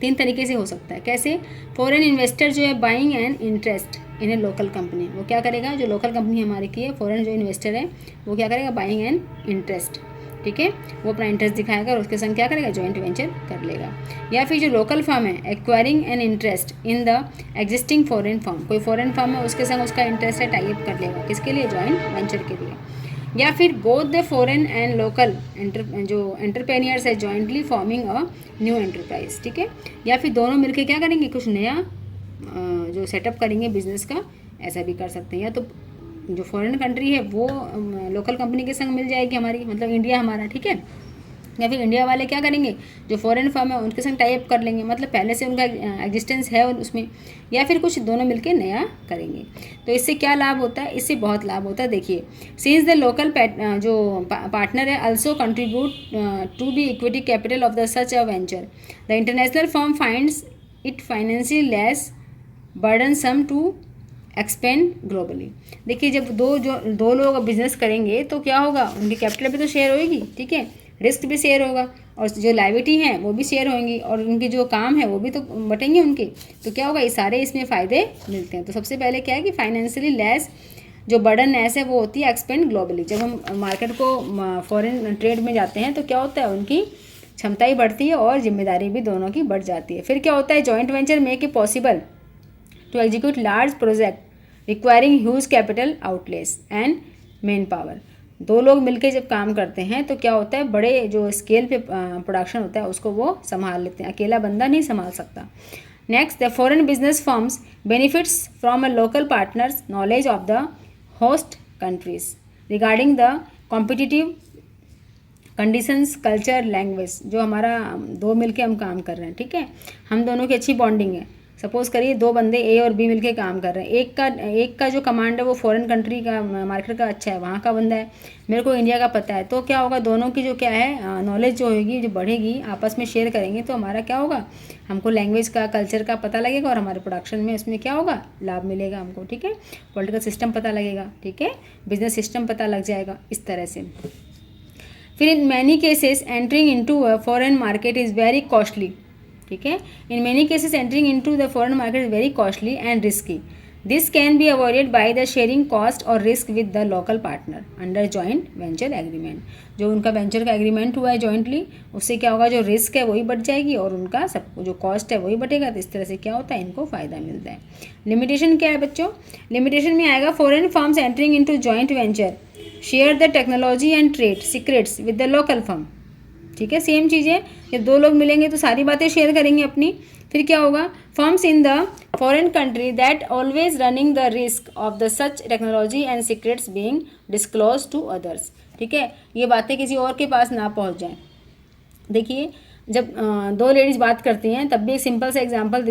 तीन तरीके से हो सकता है। कैसे, फॉरेन इन्वेस्टर जो है buying an interest in A local company, वो क्या करेगा, जो लोकल कंपनी हमारी की है, फॉरेन जो इन्वेस्टर है वो क्या करेगा, बाइंग एन इंटरेस्ट, ठीक है, वो अपना इंटरेस्ट दिखाएगा और उसके संग क्या करेगा, जॉइंट वेंचर कर लेगा। या फिर जो लोकल फर्म है acquiring an interest in the existing foreign firm, कोई फॉरेन फर्म है उसके संग उसका इंटरेस्ट है, टाइप कर लेगा, किसके लिए, जॉइंट वेंचर के लिए। या फिर both the foreign and local जो एंटरप्रेन्योर्स है jointly forming a new enterprise, ठीक है। या फिर दोनों मिलकर क्या करेंगे, कुछ नया जो सेटअप करेंगे बिजनेस का, ऐसा भी कर सकते हैं। या तो जो फॉरेन कंट्री है वो लोकल कंपनी के संग मिल जाएगी हमारी, मतलब इंडिया हमारा, ठीक है। या फिर इंडिया वाले क्या करेंगे, जो फॉरेन फर्म है उनके संग टाई अप कर लेंगे, मतलब पहले से उनका एग्जिस्टेंस है उसमें। या फिर कुछ दोनों मिलके नया करेंगे। तो इससे क्या लाभ होता है, इससे बहुत लाभ होता है। देखिए, सिंस द लोकल जो पार्टनर है also contribute to the equity capital of the such a venture, the international firm finds it financially less burdensome to expand globally. देखिए, जब दो लोग बिजनेस करेंगे तो क्या होगा, उनकी कैपिटल भी तो शेयर होगी, ठीक है, रिस्क भी शेयर होगा और जो लायबिलिटी हैं वो भी शेयर होंगी और उनके जो काम है वो भी तो बटेंगे उनके। तो क्या होगा, ये सारे इसमें फ़ायदे मिलते हैं। तो सबसे पहले क्या है कि फाइनेंशियली लेस जो बर्डननेस है वो होती है एक्सपेंड ग्लोबली। जब हम मार्केट को फॉरेन ट्रेड में जाते हैं तो क्या होता है, उनकी क्षमता ही बढ़ती है और जिम्मेदारी भी दोनों की बढ़ जाती है। फिर क्या होता है, joint venture make it possible to execute large project requiring huge capital outlays and manpower. दो लोग मिलकर जब काम करते हैं तो क्या होता है, बड़े जो स्केल पे प्रोडक्शन होता है उसको वो संभाल लेते हैं, अकेला बंदा नहीं संभाल सकता। Next, the foreign business firms benefits from a local partners knowledge of the host countries regarding the competitive conditions, culture, language. जो हमारा दो मिलके हम काम कर रहे हैं, ठीक है, हम दोनों की अच्छी बॉन्डिंग है। सपोज करिए दो बंदे ए और बी मिलके काम कर रहे हैं, एक का जो कमांड है वो फॉरेन कंट्री का मार्केट का अच्छा है, वहाँ का बंदा है, मेरे को इंडिया का पता है। तो क्या होगा, दोनों की जो क्या है नॉलेज जो होगी, जो बढ़ेगी, आपस में शेयर करेंगे तो हमारा क्या होगा, हमको लैंग्वेज का, कल्चर का पता लगेगा और हमारे प्रोडक्शन में उसमें क्या होगा, लाभ मिलेगा हमको, ठीक है। पॉलिटिकल सिस्टम पता लगेगा, ठीक है, बिजनेस सिस्टम पता लग जाएगा, इस तरह से। फिर in many cases entering into a foreign market is very costly ठीक है। In many cases entering into the foreign market is very costly and risky. This can be avoided by the sharing cost or risk with the local partner under joint venture agreement. जो उनका venture का agreement हुआ है jointly, उससे क्या होगा, जो risk है वही बढ़ जाएगी और उनका सब जो कॉस्ट है वही बढ़ेगा. तो इस तरह से क्या होता है, इनको फ़ायदा मिलता है. लिमिटेशन क्या है बच्चों, लिमिटेशन में आएगा foreign firms entering into joint venture share the technology and trade secrets with the local firm. ठीक है, सेम चीज़ है. जब दो लोग मिलेंगे तो सारी बातें शेयर करेंगे अपनी. फिर क्या होगा, firms in the foreign country that always running the risk of the such technology and secrets being disclose to others. ठीक है, ये बातें किसी और के पास ना पहुंच जाएं. देखिए, जब दो लेडीज़ बात करती हैं तब भी एक सिंपल सा एग्जांपल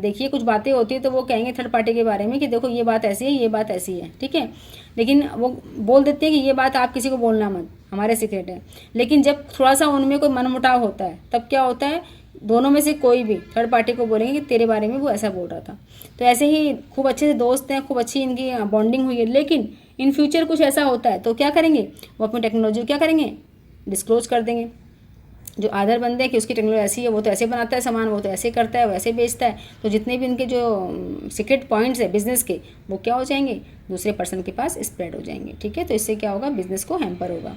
देखिए. कुछ बातें होती है तो वो कहेंगे थर्ड पार्टी के बारे में कि देखो ये बात ऐसी है, ये बात ऐसी है. ठीक है, लेकिन वो बोल देते हैं कि ये बात आप किसी को बोलना मत, हमारे सीक्रेट है. लेकिन जब थोड़ा सा उनमें कोई मनमुटाव होता है तब क्या होता है, दोनों में से कोई भी थर्ड पार्टी को बोलेंगे कि तेरे बारे में वो ऐसा बोल रहा था. तो ऐसे ही खूब अच्छे से दोस्त हैं, खूब अच्छी इनकी बॉन्डिंग हुई है, लेकिन इन फ्यूचर कुछ ऐसा होता है तो क्या करेंगे, वो अपनी टेक्नोलॉजी क्या करेंगे, डिस्क्लोज कर देंगे. जो आदर बंदे हैं कि उसकी टेक्नोलॉजी ऐसी है, वो तो ऐसे बनाता है सामान, वो तो ऐसे करता है, वो ऐसे बेचता है. तो जितने भी उनके जो सीक्रेट पॉइंट्स है बिजनेस के, वो क्या हो जाएंगे, दूसरे पर्सन के पास स्प्रेड हो जाएंगे. ठीक है, तो इससे क्या होगा, बिजनेस को हैम्पर होगा.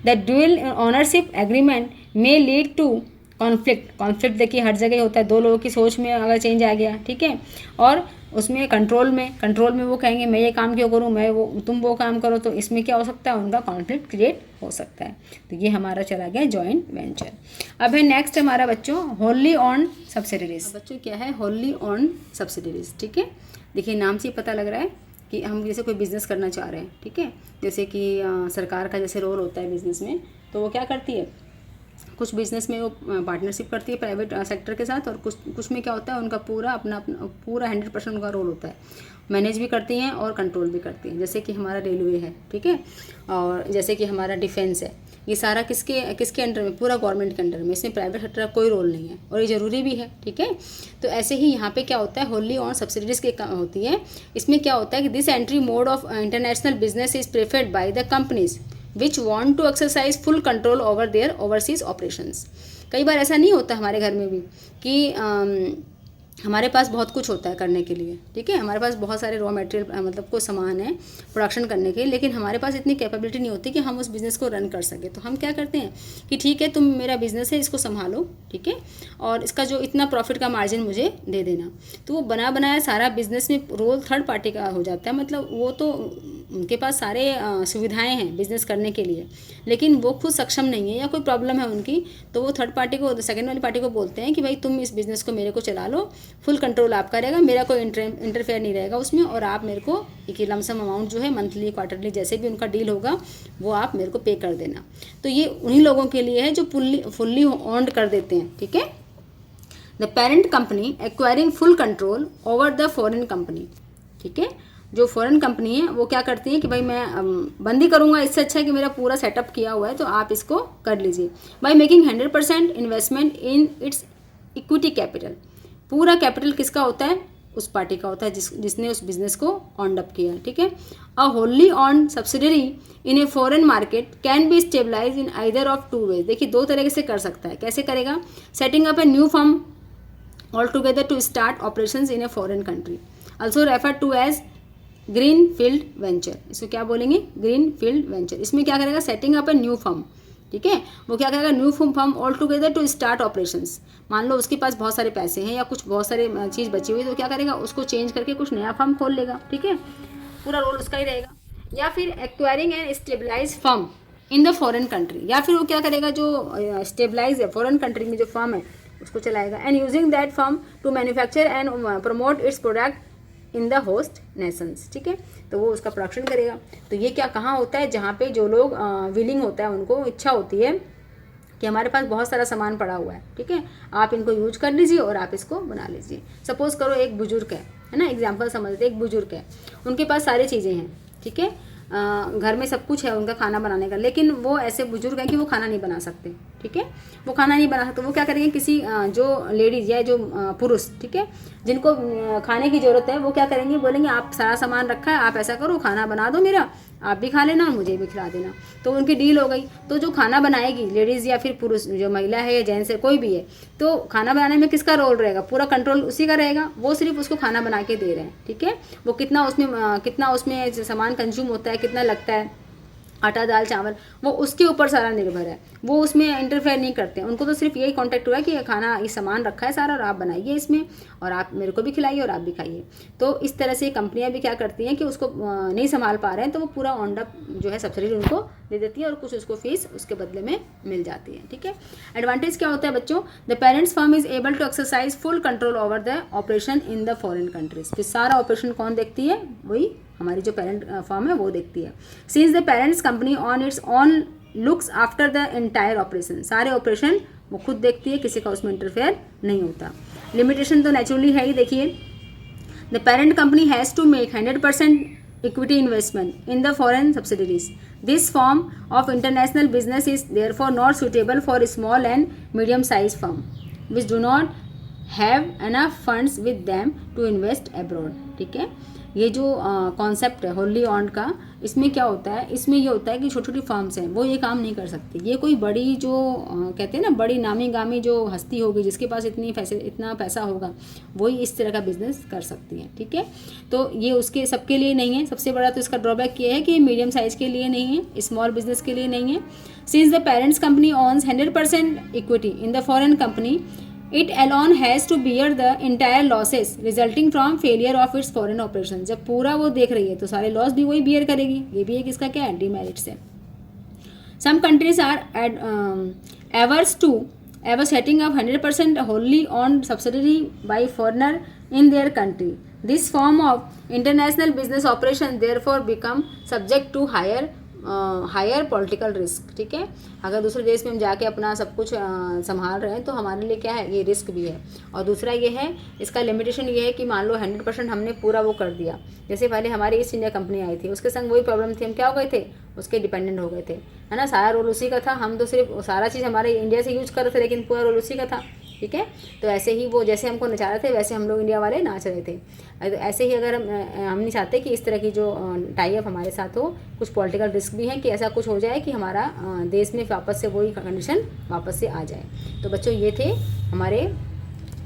The dual ownership agreement may lead to conflict देखिए हर जगह होता है. दो लोगों की सोच में अगर चेंज आ गया, ठीक है, और उसमें कंट्रोल में वो कहेंगे मैं ये काम क्यों करूँ, मैं वो तुम वो काम करो, तो इसमें क्या हो सकता है, उनका कॉन्फ्लिक्ट क्रिएट हो सकता है. तो ये हमारा चला गया जॉइंट वेंचर. अब है नेक्स्ट हमारा बच्चों होली ऑन सब्सिडरीज. बच्चों क्या है होली ऑन सब्सिडरीज. ठीक है, देखिए नाम से पता लग रहा है कि हम जैसे कोई बिज़नेस करना चाह रहे हैं. ठीक है, जैसे कि सरकार का जैसे रोल होता है बिज़नेस में, तो वो क्या करती है, कुछ बिज़नेस में वो पार्टनरशिप करती है प्राइवेट सेक्टर के साथ, और कुछ में क्या होता है, उनका पूरा अपना पूरा 100% उनका रोल होता है. मैनेज भी करती हैं और कंट्रोल भी करती हैं. जैसे कि हमारा रेलवे है, ठीक है, और जैसे कि हमारा डिफेंस है, ये सारा किसके अंडर में, पूरा गवर्नमेंट के अंडर में. इसमें प्राइवेट सेक्टर का कोई रोल नहीं है और ये ज़रूरी भी है. ठीक है, तो ऐसे ही यहाँ पे क्या होता है, होली ऑन सब्सिडीज की होती है. इसमें क्या होता है कि this entry mode of international business is preferred by the companies which want to exercise full control over their overseas operations. कई बार ऐसा नहीं होता हमारे घर में भी कि हमारे पास बहुत कुछ होता है करने के लिए. ठीक है, हमारे पास बहुत सारे रॉ मटेरियल मतलब कोई सामान है प्रोडक्शन करने के, लेकिन हमारे पास इतनी कैपेबिलिटी नहीं होती कि हम उस बिज़नेस को रन कर सके. तो हम क्या करते हैं कि ठीक है तुम मेरा बिज़नेस है, इसको संभालो, ठीक है, और इसका जो इतना प्रॉफिट का मार्जिन मुझे दे देना. तो वो बना बनाया सारा बिज़नेस में रोल थर्ड पार्टी का हो जाता है. मतलब वो तो उनके पास सारे सुविधाएं हैं बिज़नेस करने के लिए, लेकिन वो खुद सक्षम नहीं है या कोई प्रॉब्लम है उनकी, तो वो थर्ड पार्टी को, सेकंड वाली पार्टी को बोलते हैं कि भाई तुम इस बिज़नेस को मेरे को चला लो, फुल कंट्रोल आपका रहेगा, मेरा कोई इंटरफेयर नहीं रहेगा उसमें, और आप मेरे को एक लमसम अमाउंट जो है मंथली क्वार्टरली जैसे भी उनका डील होगा वो आप मेरे को पे कर देना. तो ये उन्हीं लोगों के लिए है जो फुल्ली ऑन्ड कर देते हैं. ठीक है, the parent company acquiring full control over the foreign company. ठीक है, जो फॉरेन कंपनी है वो क्या करती है कि भाई मैं बंदी करूँगा, इससे अच्छा है कि मेरा पूरा सेटअप किया हुआ है तो आप इसको कर लीजिए. By making 100% investment in its equity capital. पूरा कैपिटल किसका होता है, उस पार्टी का होता है जिसने उस बिज़नेस को ऑन अप किया. ठीक है, a wholly owned subsidiary in a foreign market can be established in either of two ways. देखिए दो तरीके से कर सकता है. कैसे करेगा, setting up a new firm all together to start operations in a foreign country, also refer to as greenfield venture. इसको क्या बोलेंगे, ग्रीन फील्ड वेंचर. इसमें क्या करेगा, setting up a new firm. ठीक है, वो क्या करेगा, new firm all together to start operations. मान लो उसके पास बहुत सारे पैसे हैं या कुछ बहुत सारे चीज़ बची हुई, तो क्या करेगा, उसको चेंज करके कुछ नया फर्म खोल लेगा. ठीक है, पूरा रोल उसका ही रहेगा. या फिर acquiring and stabilise firm in the foreign country, या फिर वो क्या करेगा, जो स्टेबलाइज है फॉरेन कंट्री में जो फर्म है उसको चलाएगा. And using that firm to manufacture and promote its product in the host nations. ठीक है, तो वो उसका प्रोडक्शन करेगा. तो ये क्या कहाँ होता है, जहाँ पे जो लोग विलिंग होता है, उनको इच्छा होती है कि हमारे पास बहुत सारा सामान पड़ा हुआ है, ठीक है, आप इनको यूज कर लीजिए और आप इसको बना लीजिए. सपोज करो एक बुजुर्ग है ना, एग्जाम्पल समझते, एक बुजुर्ग है, उनके पास सारी चीज़ें हैं, ठीक है, घर में सब कुछ है उनका खाना बनाने का, लेकिन वो ऐसे बुजुर्ग हैं कि वो खाना नहीं बना सकते. ठीक है, वो खाना नहीं बना सकते, वो क्या करेंगे, किसी जो लेडीज़ या जो पुरुष, ठीक है, जिनको खाने की ज़रूरत है, वो क्या करेंगे, बोलेंगे आप सारा सामान रखा है, आप ऐसा करो खाना बना दो मेरा, आप भी खा लेना और मुझे भी खिला देना। तो उनकी डील हो गई। तो जो खाना बनाएगी लेडीज़ या फिर पुरुष, जो महिला है या जेंट्स है कोई भी है, तो खाना बनाने में किसका रोल रहेगा? पूरा कंट्रोल उसी का रहेगा। वो सिर्फ उसको खाना बना के दे रहे हैं, ठीक है। वो कितना उसमें सामान कंज्यूम होता है, कितना लगता है, आटा दाल चावल, वो उसके ऊपर सारा निर्भर है। वो उसमें इंटरफेयर नहीं करते हैं। उनको तो सिर्फ यही कॉन्टेक्ट हुआ है कि ये खाना, ये सामान रखा है सारा और आप बनाइए इसमें और आप मेरे को भी खिलाइए और आप भी खाइए। तो इस तरह से कंपनियां भी क्या करती हैं कि उसको नहीं संभाल पा रहे हैं तो वो पूरा ऑन अप जो है सब्सिडी उनको दे देती है और कुछ उसको फीस उसके बदले में मिल जाती है, ठीक है। एडवांटेज क्या होता है बच्चों? The parents firm is able to exercise full control over the operation in the foreign countries. फिर सारा ऑपरेशन कौन देखती है? वही हमारी जो पेरेंट फर्म है वो देखती है। Since the parents company on it's on looks after the entire operation, सारे ऑपरेशन वो खुद देखती है, किसी का उसमें इंटरफेयर नहीं होता। लिमिटेशन तो नेचुरली है ही। देखिए, the parent company has to make 100% equity investment in the foreign subsidiaries. This form of international business is therefore not suitable for small and medium size firm which do not have enough funds with them to invest abroad, ठीक है। ये जो concept है Holi owned का, इसमें क्या होता है? इसमें ये होता है कि छोटी छोटी फर्म्स हैं वो ये काम नहीं कर सकती। ये कोई बड़ी जो कहते हैं ना बड़ी नामी गामी जो हस्ती होगी जिसके पास इतना पैसा होगा वही इस तरह का बिजनेस कर सकती है, ठीक है। तो ये उसके सबके लिए नहीं है। सबसे बड़ा तो इसका ड्रॉबैक ये है कि मीडियम साइज़ के लिए नहीं है, स्मॉल बिजनेस के लिए नहीं है। Since the parents company owns 100% equity in the foreign company, it alone has to bear the entire losses resulting from failure of its foreign operations। जब पूरा वो देख रही है तो सारे लॉस भी वही बियर करेगी। ये भी एक इसका क्या है? डिमेरिट्स है। Some countries are averse to ever setting up 100% wholly owned subsidiary by foreigner in their country. This form of international business operation therefore become subject to higher political risk, ठीक है। अगर दूसरे देश में हम जाके अपना सब कुछ संभाल रहे हैं तो हमारे लिए क्या है? ये रिस्क भी है। और दूसरा ये है, इसका लिमिटेशन ये है कि मान लो 100% हमने पूरा वो कर दिया। जैसे पहले हमारी ईस्ट इंडिया कंपनी आई थी, उसके संग वही प्रॉब्लम थी, हम क्या हो गए थे? उसके डिपेंडेंट हो गए थे, है ना। सारा रोल उसी का था, हम तो सिर्फ सारा चीज़ हमारे इंडिया से यूज कर रहे थे लेकिन पूरा रोल उसी का था, ठीक है। तो ऐसे ही वो जैसे हमको नचा रहे थे वैसे हम लोग इंडिया वाले नाच रहे थे। ऐसे ही अगर हम नहीं चाहते कि इस तरह की जो टाई अप हमारे साथ हो, कुछ पॉलिटिकल रिस्क भी है कि ऐसा कुछ हो जाए कि हमारा देश में वापस से वही कंडीशन वापस से आ जाए। तो बच्चों ये थे हमारे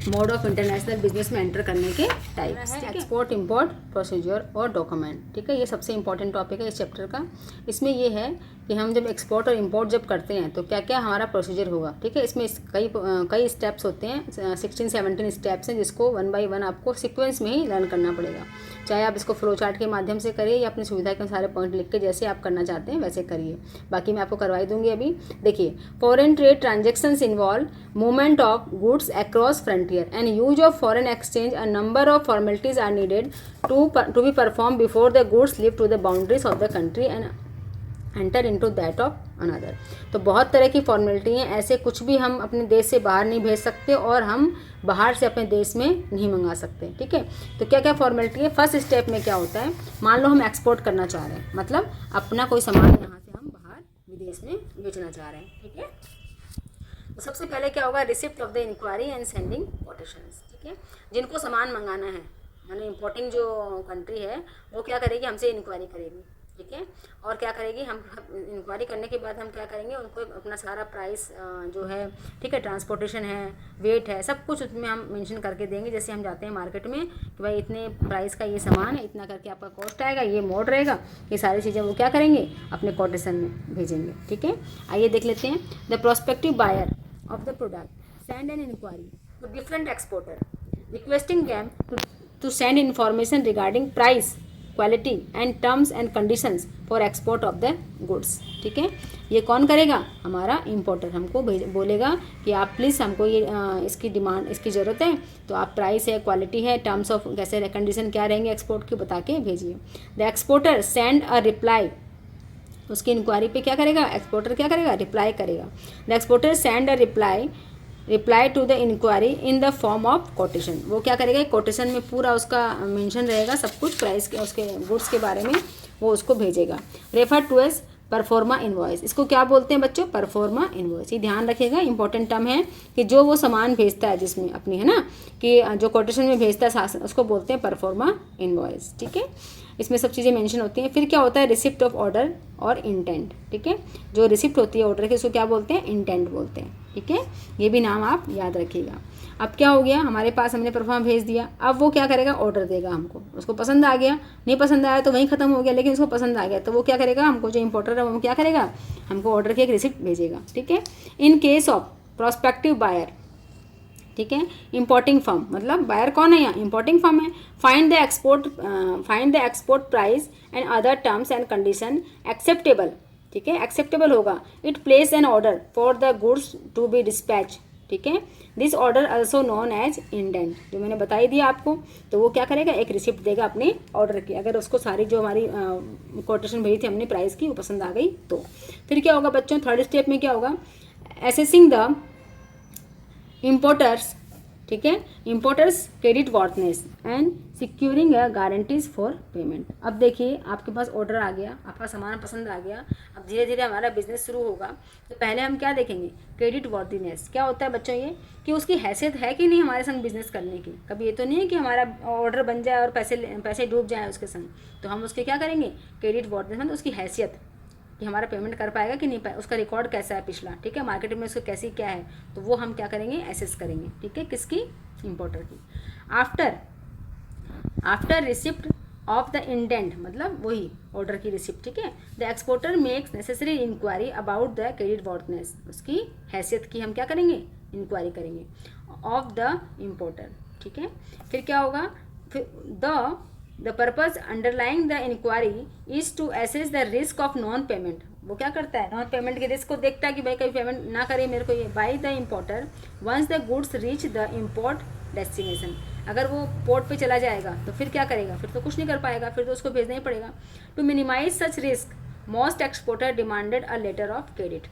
मोड ऑफ इंटरनेशनल बिजनेस में एंटर करने के टाइप्स, ठीक है। एक्सपोर्ट इंपोर्ट प्रोसीजर और डॉक्यूमेंट, ठीक है। ये सबसे इंपॉर्टेंट टॉपिक है इस चैप्टर का। इसमें ये है कि हम जब एक्सपोर्ट और इंपोर्ट जब करते हैं तो क्या क्या हमारा प्रोसीजर होगा, ठीक है। इसमें कई स्टेप्स होते हैं, 16-17 स्टेप्स हैं जिसको 1 by 1 आपको सीक्वेंस में ही लर्न करना पड़ेगा। चाहे आप इसको फ्लो चार्ट के माध्यम से करिए या अपनी सुविधा के सारे पॉइंट लिख के जैसे आप करना चाहते हैं वैसे करिए। बाकी मैं आपको करवाई दूंगी अभी। देखिए, foreign trade transactions involve movement of goods across frontier and use of foreign exchange. A number of formalities are needed to be perform before the goods leave to the boundaries of the country and enter into that of another. तो बहुत तरह की formality हैं, ऐसे कुछ भी हम अपने देश से बाहर नहीं भेज सकते और हम बाहर से अपने देश में नहीं मंगा सकते, ठीक है। तो क्या क्या फॉर्मेलिटी है? फर्स्ट स्टेप में क्या होता है? मान लो हम एक्सपोर्ट करना चाह रहे हैं, मतलब अपना कोई सामान यहाँ से हम बाहर विदेश में बेचना चाह रहे हैं, ठीक है। तो सबसे पहले क्या होगा? Receipt of the inquiry and sending quotations, ठीक है। जिनको सामान मंगाना है, यानी इम्पोर्टिंग जो कंट्री है वो क्या करेगी? हमसे इंक्वायरी करेगी, ठीक है। और क्या करेगी? हम इंक्वायरी करने के बाद हम क्या करेंगे? उनको अपना सारा प्राइस जो है, ठीक है, ट्रांसपोर्टेशन है, वेट है, सब कुछ उसमें हम मेंशन करके देंगे। जैसे हम जाते हैं मार्केट में कि भाई इतने प्राइस का ये सामान है, इतना करके आपका कॉस्ट आएगा, ये मोड रहेगा, ये सारी चीज़ें वो क्या करेंगे? अपने कोटेशन में भेजेंगे, ठीक है। आइए देख लेते हैं। The prospective buyer of the product send an inquiry to different exporter requesting them to send information regarding price, quality and terms and conditions for export of the goods, ठीक है। ये कौन करेगा? हमारा इंपोर्टर हमको बोलेगा कि आप प्लीज़ हमको ये इसकी डिमांड, इसकी ज़रूरत है, तो आप प्राइस है, क्वालिटी है, टर्म्स ऑफ कैसे कंडीशन क्या रहेंगे एक्सपोर्ट के बता के भेजिए। The exporter send a reply, उसकी इंक्वायरी पे क्या करेगा? एक्सपोर्टर क्या करेगा? रिप्लाई करेगा। The exporter send a reply to the inquiry in the form of quotation. वो क्या करेगा? कोटेशन में पूरा उसका मेंशन रहेगा सब कुछ, प्राइस के, उसके गुड्स के बारे में वो उसको भेजेगा। Refer to as proforma invoice. इसको क्या बोलते हैं बच्चों? Proforma invoice. ये ध्यान रखिएगा, इंपॉर्टेंट टर्म है कि जो वो सामान भेजता है जिसमें अपनी, है ना, कि जो कोटेशन में भेजता है उसको बोलते हैं परफॉर्मा इनवॉइस। ठीक है, इसमें सब चीज़ें मेंशन होती हैं। फिर क्या होता है? रिसिप्ट ऑफ ऑर्डर और इंटेंट। ठीक है, जो रिसिप्ट होती है ऑर्डर की उसको क्या बोलते हैं? इंटेंट बोलते हैं। ठीक है, ये भी नाम आप याद रखिएगा। अब क्या हो गया, हमारे पास हमने परफॉर्म भेज दिया, अब वो क्या करेगा? ऑर्डर देगा हमको। उसको पसंद आ गया, नहीं पसंद आया तो वहीं ख़त्म हो गया, लेकिन उसको पसंद आ गया तो वो क्या करेगा? हमको जो इंपोर्टर है वो क्या करेगा? हमको ऑर्डर की एक रिसिप्ट भेजेगा। ठीक है, in case of prospective buyer, ठीक है, इंपोर्टिंग फर्म, मतलब बायर कौन है यहाँ? इंपोर्टिंग फर्म है। Find the export price and other terms and condition acceptable. ठीक है, एक्सेप्टेबल होगा। It place an order for the goods to be dispatch. ठीक है, this order also known as indent, जो मैंने बताई दिया आपको। तो वो क्या करेगा? एक रिसिप्ट देगा अपने ऑर्डर की, अगर उसको सारी जो हमारी कोटेशन भेजी थी हमने प्राइस की वो पसंद आ गई तो। फिर क्या होगा बच्चों? थर्ड स्टेप में क्या होगा? एसेसिंग द इम्पोर्टर्स, ठीक है, importers credit वर्थनेस and securing guarantees for payment. अब देखिए, आपके पास ऑर्डर आ गया, आपका सामान पसंद आ गया, अब धीरे धीरे हमारा बिजनेस शुरू होगा। तो पहले हम क्या देखेंगे? Credit worthiness. क्या होता है बच्चों? ये कि उसकी हैसियत है कि नहीं हमारे संग बिजनेस करने की। कभी ये तो नहीं है कि हमारा ऑर्डर बन जाए और पैसे डूब जाए उसके संग, तो हम उसके क्या करेंगे? क्रेडिट वर्थीनेस, मतलब उसकी हैसियत कि हमारा पेमेंट कर पाएगा कि नहीं पाएगा, उसका रिकॉर्ड कैसा है पिछला। ठीक है, मार्केट में उसको कैसी क्या है, तो वो हम क्या करेंगे? एसेस करेंगे। ठीक है, किसकी? इंपोर्टर की। After receipt of the indent, मतलब वही ऑर्डर की रिसिप्ट। ठीक है, the exporter makes necessary inquiry about the credit worthiness, उसकी हैसियत की हम क्या करेंगे? इंक्वायरी करेंगे ऑफ द इम्पोर्टर। ठीक है, फिर क्या होगा? फिर the purpose underlying the inquiry is to assess the risk of non payment. वो क्या करता है? नॉन पेमेंट के रिस्क को देखता है कि भाई कभी पेमेंट ना करे मेरे को ये, by the importer once the goods reach the import destination. अगर वो पोर्ट पे चला जाएगा तो फिर क्या करेगा? फिर तो कुछ नहीं कर पाएगा, फिर तो उसको भेजना ही पड़ेगा। To minimise such risk most exporter demanded a letter of credit.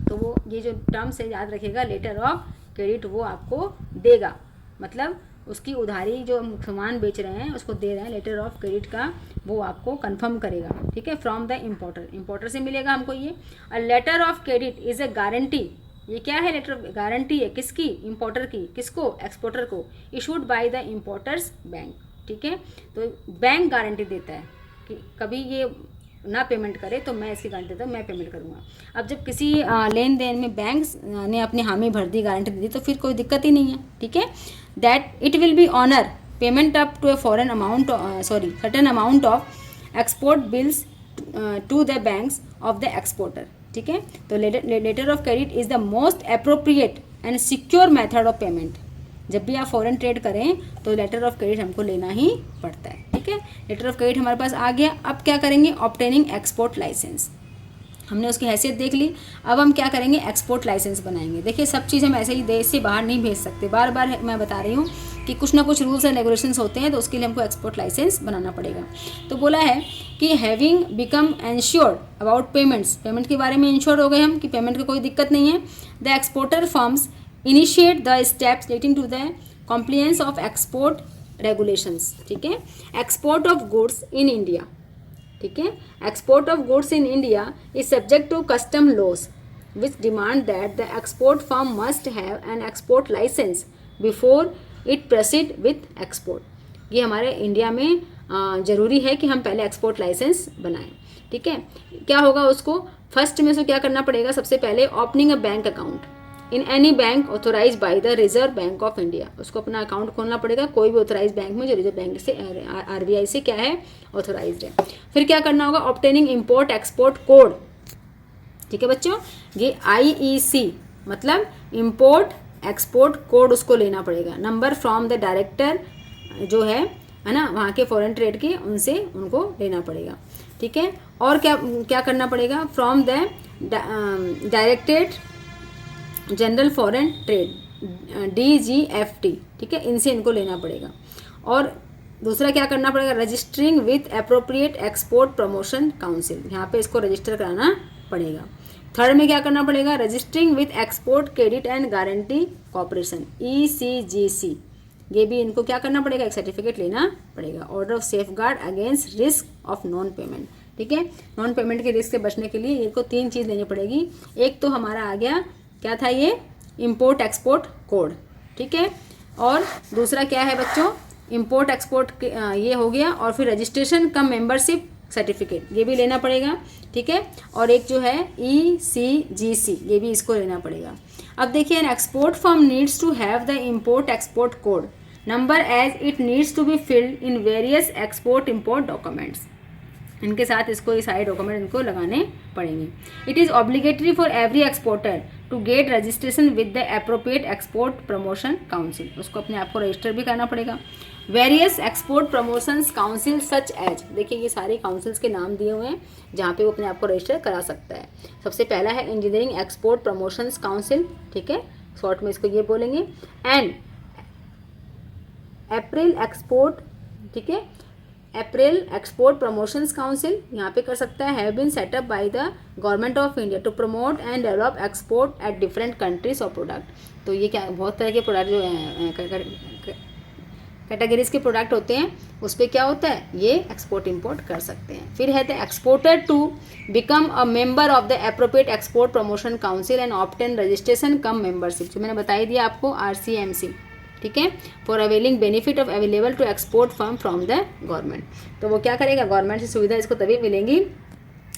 तो वो ये जो टर्म्स है याद रखिएगा, लेटर ऑफ क्रेडिट वो आपको देगा, मतलब उसकी उधारी जो सामान बेच रहे हैं उसको दे रहे हैं, लेटर ऑफ क्रेडिट का वो आपको कंफर्म करेगा। ठीक है, फ्रॉम द इम्पोर्टर, इम्पोर्टर से मिलेगा हमको ये। A letter of credit is a guarantee. ये क्या है? लेटर गारंटी है किसकी? इम्पोर्टर की। किसको? एक्सपोर्टर को। Issued by the importers bank. ठीक है, तो बैंक गारंटी देता है कि कभी ये ना पेमेंट करे तो मैं इसकी गारंटी देता हूँ, मैं पेमेंट करूँगा। अब जब किसी लेन देन में बैंक ने अपनी हामी भर दी, गारंटी दे दी, तो फिर कोई दिक्कत ही नहीं है। ठीक है, that it will be honour payment up to a foreign amount, certain amount of export bills to the banks of the exporter. ठीक है, तो letter of credit is the most appropriate and secure method of payment. जब भी आप foreign trade करें तो letter of credit हमको लेना ही पड़ता है। ठीक है, लेटर ऑफ क्रेडिट हमारे पास आ गया। अब क्या करेंगे? Obtaining export licence. हमने उसकी हैसियत देख ली, अब हम क्या करेंगे? एक्सपोर्ट लाइसेंस बनाएंगे। देखिए, सब चीज़ हम ऐसे ही देश से बाहर नहीं भेज सकते, बार बार मैं बता रही हूँ कि कुछ ना कुछ रूल्स एंड रेगुलेशंस होते हैं, तो उसके लिए हमको एक्सपोर्ट लाइसेंस बनाना पड़ेगा। तो बोला है कि having become ensured about payments, payment के बारे में इंश्योर हो गए हम कि पेमेंट की कोई दिक्कत नहीं है। The exporter firms initiate the steps relating to the compliance of export regulations. ठीक है, export of goods in India. ठीक है, export of goods in India is subject to custom laws which demand that the export firm must have an export licence before it proceed with export. ये हमारे India में ज़रूरी है कि हम पहले एक्सपोर्ट लाइसेंस बनाएं। ठीक है, क्या होगा? उसको फर्स्ट में से क्या करना पड़ेगा? सबसे पहले opening a bank account in any bank authorise by the Reserve Bank of India. उसको अपना अकाउंट खोलना पड़ेगा कोई भी ऑथोराइज बैंक में जो रिजर्व बैंक से RBI से क्या है? ऑथोराइज है। फिर क्या करना होगा? Obtaining import export code. ठीक है बच्चों, ये IEC मतलब इम्पोर्ट एक्सपोर्ट कोड उसको लेना पड़ेगा। नंबर फ्रॉम द डायरेक्टर जो है ना वहाँ के फॉरेन ट्रेड के, उनसे उनको लेना पड़ेगा। ठीक है, और क्या क्या करना पड़ेगा? From the directed general foreign trade DGFT। ठीक है, इनसे इनको लेना पड़ेगा। और दूसरा क्या करना पड़ेगा? Registering with appropriate export promotion council, यहाँ पे इसको रजिस्टर कराना पड़ेगा। थर्ड में क्या करना पड़ेगा? Registering with export credit and guarantee corporation ECGC, ये भी इनको क्या करना पड़ेगा? एक सर्टिफिकेट लेना पड़ेगा। Order of safe guard against risk of non payment, ठीक है। नॉन पेमेंट के रिस्क से बचने के लिए इनको 3 चीज़ लेनी पड़ेगी। एक तो हमारा आ गया, क्या था ये, इम्पोर्ट एक्सपोर्ट कोड, ठीक है। और दूसरा क्या है बच्चों, इम्पोर्ट एक्सपोर्ट ये हो गया, और फिर रजिस्ट्रेशन कम मेंबरशिप सर्टिफिकेट ये भी लेना पड़ेगा, ठीक है। और एक जो है ECGC ये भी इसको लेना पड़ेगा। अब देखिए, an export firm needs to have the import export code number as it needs to be filled in various export import documents. इनके साथ इसको ये सारे डॉक्यूमेंट इनको लगाने पड़ेंगे। It is obligatory for every exporter to get registration with the appropriate export promotion council, उसको अपने आप को रजिस्टर भी करना पड़ेगा। Various export promotions council such as, देखिए ये सारे काउंसिल्स के नाम दिए हुए हैं जहाँ पे वो अपने आप को रजिस्टर करा सकता है। सबसे पहला है इंजीनियरिंग एक्सपोर्ट प्रमोशंस काउंसिल, ठीक है, शॉर्ट में इसको ये बोलेंगे। एंड अप्रैल एक्सपोर्ट, ठीक है, अप्रैल एक्सपोर्ट प्रमोशंस काउंसिल यहाँ पे कर सकता है, have been set up by the government of India to promote and develop export at different countries और प्रोडक्ट। तो ये क्या, बहुत तरह के प्रोडक्ट जो कैटेगरीज के प्रोडक्ट होते हैं उस पर क्या होता है, ये एक्सपोर्ट इंपोर्ट कर सकते हैं। फिर है the exporter to become a member of the appropriate export promotion council and obtain registration cum membership, जो मैंने बताई दिया आपको RCMC, ठीक है, for availing benefit of available to export firm from the government. तो वो क्या करेगा, गवर्नमेंट से सुविधा इसको तभी मिलेंगी।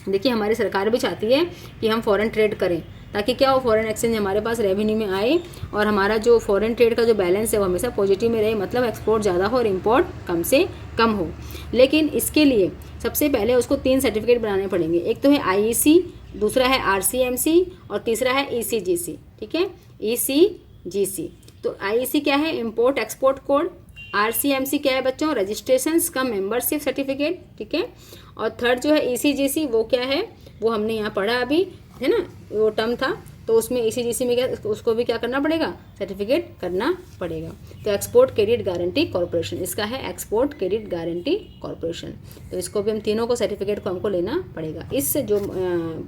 देखिए हमारी सरकार भी चाहती है कि हम फॉरेन ट्रेड करें, ताकि क्या हो, फॉरेन एक्सचेंज हमारे पास रेवेन्यू में आए और हमारा जो फॉरेन ट्रेड का जो बैलेंस है वो हमेशा पॉजिटिव में रहे, मतलब एक्सपोर्ट ज़्यादा हो और इम्पोर्ट कम से कम हो। लेकिन इसके लिए सबसे पहले उसको 3 सर्टिफिकेट बनाने पड़ेंगे। एक तो है IEC, दूसरा है RCMC और तीसरा है ECGC, ठीक है, ECGC। तो IEC क्या है, इम्पोर्ट एक्सपोर्ट कोड, RCMC क्या है बच्चों, रजिस्ट्रेशन कम मेंबरशिप सर्टिफिकेट, ठीक है। और थर्ड जो है ECGC, वो क्या है, वो हमने यहाँ पढ़ा अभी, है ना, वो टर्म था, तो उसमें ECGC में क्या, उसको भी क्या करना पड़ेगा, सर्टिफिकेट करना पड़ेगा। तो एक्सपोर्ट क्रेडिट गारंटी कॉर्पोरेशन, इसका है एक्सपोर्ट क्रेडिट गारंटी कॉर्पोरेशन, तो इसको भी हम तीनों को सर्टिफिकेट को हमको लेना पड़ेगा। इस जो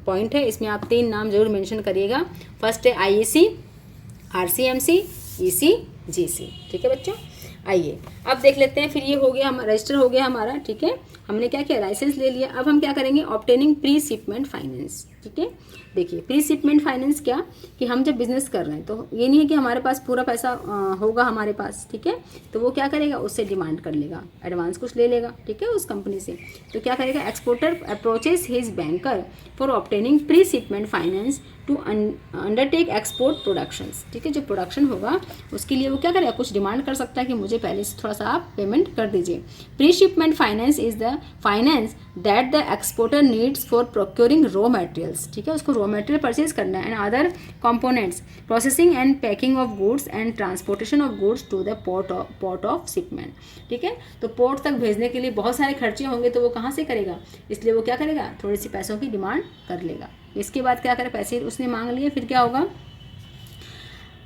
पॉइंट है इसमें आप 3 नाम जरूर मेंशन करिएगा। फर्स्ट है IEC, RCMC, ECGC, ठीक है बच्चों। आइए अब देख लेते हैं, फिर ये हो गया, हमारा रजिस्टर हो गया हमारा, ठीक है, हमने क्या किया, लाइसेंस ले लिया। अब हम क्या करेंगे, ऑब्टेनिंग प्री शिपमेंट फाइनेंस, ठीक है। देखिए प्री शिपमेंट फाइनेंस क्या, कि हम जब बिजनेस कर रहे हैं तो ये नहीं है कि हमारे पास पूरा पैसा होगा हमारे पास, ठीक है, तो वो क्या करेगा, उससे डिमांड कर लेगा, एडवांस कुछ ले लेगा, ठीक है, उस कंपनी से। तो क्या करेगा, exporter approaches his banker for obtaining pre shipment finance to undertake export productions, ठीक है, जो प्रोडक्शन होगा उसके लिए वो क्या करेगा, कुछ डिमांड कर सकता है कि मुझे पहले से थोड़ा सा आप पेमेंट कर दीजिए। Pre shipment finance is the finance that the exporter needs for procuring raw materials, ठीक है, उसको रॉ मटेरियल परचेज करना है, and other components, processing and packing of goods and transportation of goods to the port of shipment, ठीक है। तो port तक भेजने के लिए बहुत सारे खर्चे होंगे, तो वो कहाँ से करेगा, इसलिए वो क्या करेगा, थोड़ी सी पैसों की डिमांड कर लेगा। इसके बाद क्या करे, पैसे उसने मांग लिए, फिर क्या होगा,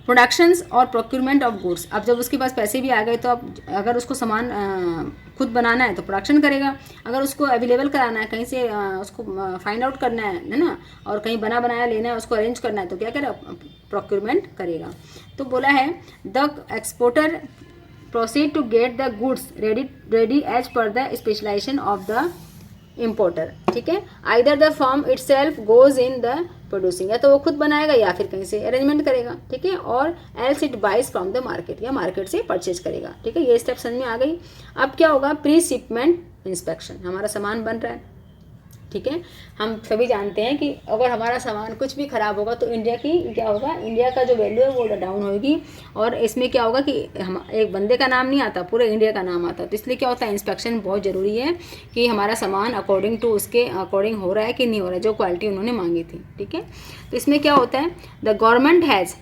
प्रोडक्शंस और प्रोक्यूरमेंट ऑफ गुड्स। अब जब उसके पास पैसे भी आ गए तो अब अगर उसको सामान खुद बनाना है तो प्रोडक्शन करेगा, अगर उसको अवेलेबल कराना है कहीं से, उसको फाइंड आउट करना है ना, और कहीं बना बनाया लेना है, उसको अरेंज करना है, तो क्या करेगा, प्रोक्यूरमेंट करेगा। तो बोला है the exporter proceed to get the goods ready as per the specialisation of the importer, ठीक है। Either the firm itself goes in the producing, या तो वो खुद बनाएगा या फिर कहीं से अरेंजमेंट करेगा, ठीक है, और else it buys from the market, या मार्केट से परचेज करेगा, ठीक है। ये स्टेप समझ में आ गई। अब क्या होगा, प्री शिपमेंट इंस्पेक्शन, हमारा सामान बन रहा है, ठीक है, हम सभी जानते हैं कि अगर हमारा सामान कुछ भी ख़राब होगा तो इंडिया की क्या होगा, इंडिया का जो वैल्यू है वो डाउन होगी, और इसमें क्या होगा कि हम एक बंदे का नाम नहीं आता, पूरे इंडिया का नाम आता। तो इसलिए क्या होता है, इंस्पेक्शन बहुत ज़रूरी है कि हमारा सामान अकॉर्डिंग टू उसके अकॉर्डिंग हो रहा है कि नहीं हो रहा है, जो क्वालिटी उन्होंने मांगी थी, ठीक है। तो इसमें क्या होता है, the government has